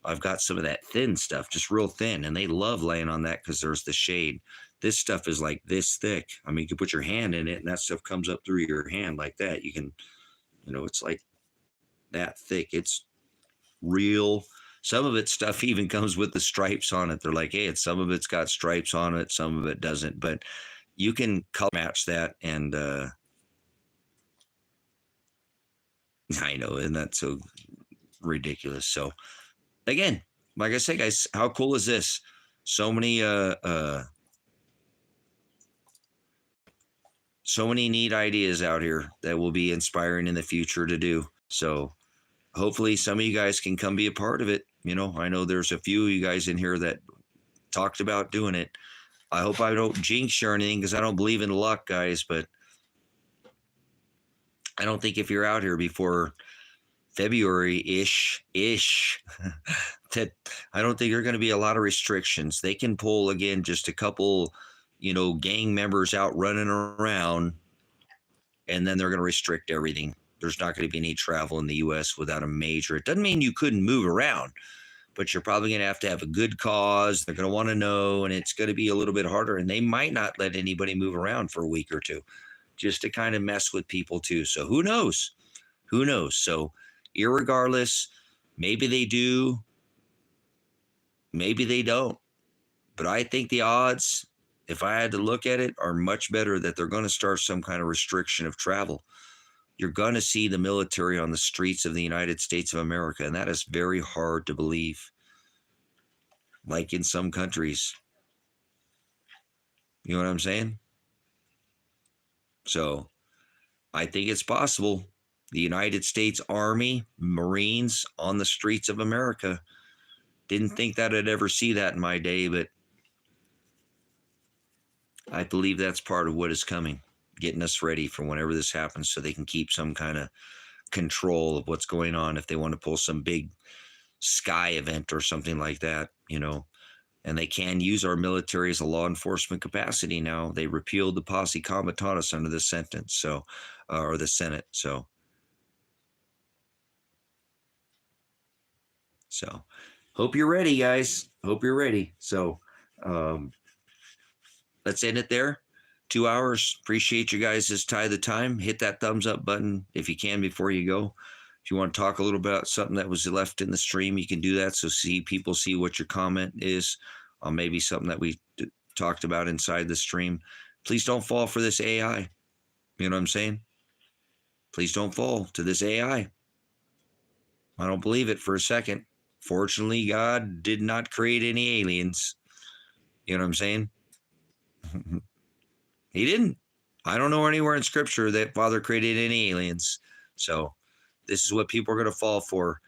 I've got some of that thin stuff, just real thin, and they love laying on that because there's the shade. This stuff is like this thick. I mean, you can put your hand in it and that stuff comes up through your hand like that. You can, it's like that thick. It's real. Some of it stuff even comes with the stripes on it. They're like, hey, some of it's got stripes on it, some of it doesn't, but you can color match that. And I know, and that's so ridiculous. So again, like I say, guys, how cool is this? So many neat ideas out here that will be inspiring in the future to do. So hopefully some of you guys can come be a part of it. I know there's a few of you guys in here that talked about doing it. I hope I don't jinx or anything because I don't believe in luck, guys, but I don't think if you're out here before February-ish, that I don't think there are going to be a lot of restrictions. They can pull, again, just a couple, gang members out running around, and then they're going to restrict everything. There's not going to be any travel in the U.S. without a major. It doesn't mean you couldn't move around, but you're probably going to have a good cause. They're going to want to know, and it's going to be a little bit harder. And they might not let anybody move around for a week or two just to kind of mess with people too. So who knows? Who knows? So irregardless, maybe they do, maybe they don't. But I think the odds, if I had to look at it, are much better that they're going to start some kind of restriction of travel. You're going to see the military on the streets of the United States of America, and that is very hard to believe. Like in some countries. You know what I'm saying? So I think it's possible. The United States Army, Marines on the streets of America. Didn't think that I'd ever see that in my day, but I believe that's part of what is coming. Getting us ready for whenever this happens so they can keep some kind of control of what's going on if they want to pull some big sky event or something like that, and they can use our military as a law enforcement capacity now. They repealed the posse comitatus under the sentence, so or the Senate. So hope you're ready, guys. Hope you're ready. So let's end it there. 2 hours. Appreciate you guys. Just tie the time. Hit that thumbs up button if you can before you go. If you want to talk a little about something that was left in the stream, you can do that. So people see what your comment is on maybe something that we talked about inside the stream. Please don't fall for this AI. You know what I'm saying? Please don't fall to this AI. I don't believe it for a second. Fortunately, God did not create any aliens. You know what I'm saying? He didn't. I don't know anywhere in Scripture that Father created any aliens. So this is what people are going to fall for.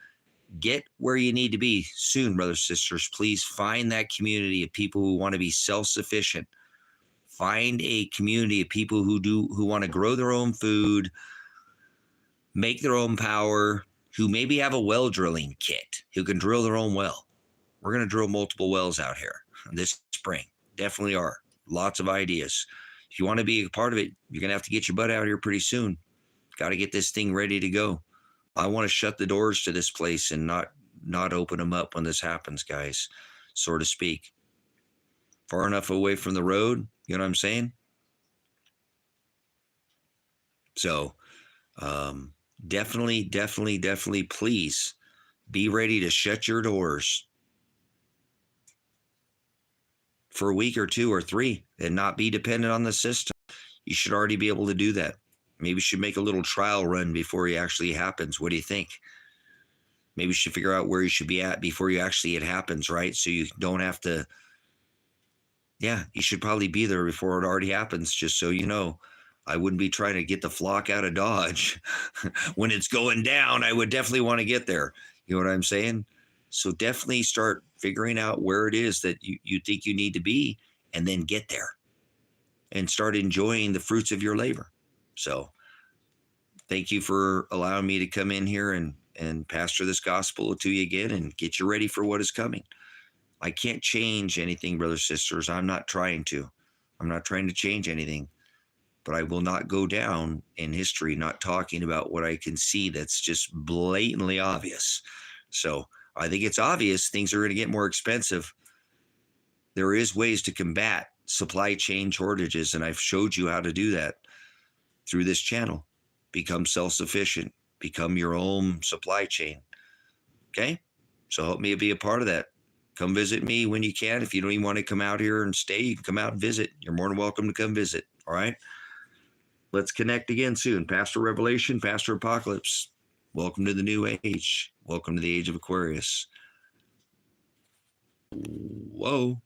Get where you need to be soon, brothers and sisters. Please find that community of people who want to be self-sufficient. Find a community of people who want to grow their own food, make their own power, who maybe have a well drilling kit, who can drill their own well. We're going to drill multiple wells out here this spring. Definitely are. Lots of ideas. If you want to be a part of it, you're going to have to get your butt out here pretty soon. Got to get this thing ready to go. I want to shut the doors to this place and not open them up when this happens, guys, so to speak. Far enough away from the road, you know what I'm saying? So definitely, please be ready to shut your doors for a week or 2 or 3 and not be dependent on the system. You should already be able to do that. Maybe you should make a little trial run before it actually happens. What do you think? Maybe you should figure out where you should be at before it happens, right? So you don't have to, you should probably be there before it already happens, just so you know. I wouldn't be trying to get the flock out of Dodge. When it's going down, I would definitely want to get there. You know what I'm saying? So definitely start figuring out where it is that you think you need to be, and then get there and start enjoying the fruits of your labor. So thank you for allowing me to come in here and pastor this gospel to you again and get you ready for what is coming. I can't change anything, brothers and sisters. I'm not trying to change anything, but I will not go down in history not talking about what I can see that's just blatantly obvious. So I think it's obvious things are going to get more expensive. There is ways to combat supply chain shortages, and I've showed you how to do that through this channel. Become self-sufficient. Become your own supply chain. Okay? So help me be a part of that. Come visit me when you can. If you don't even want to come out here and stay, you can come out and visit. You're more than welcome to come visit. All right? Let's connect again soon. Pastor Revelation, Pastor Apocalypse. Welcome to the new age. Welcome to the age of Aquarius. Whoa.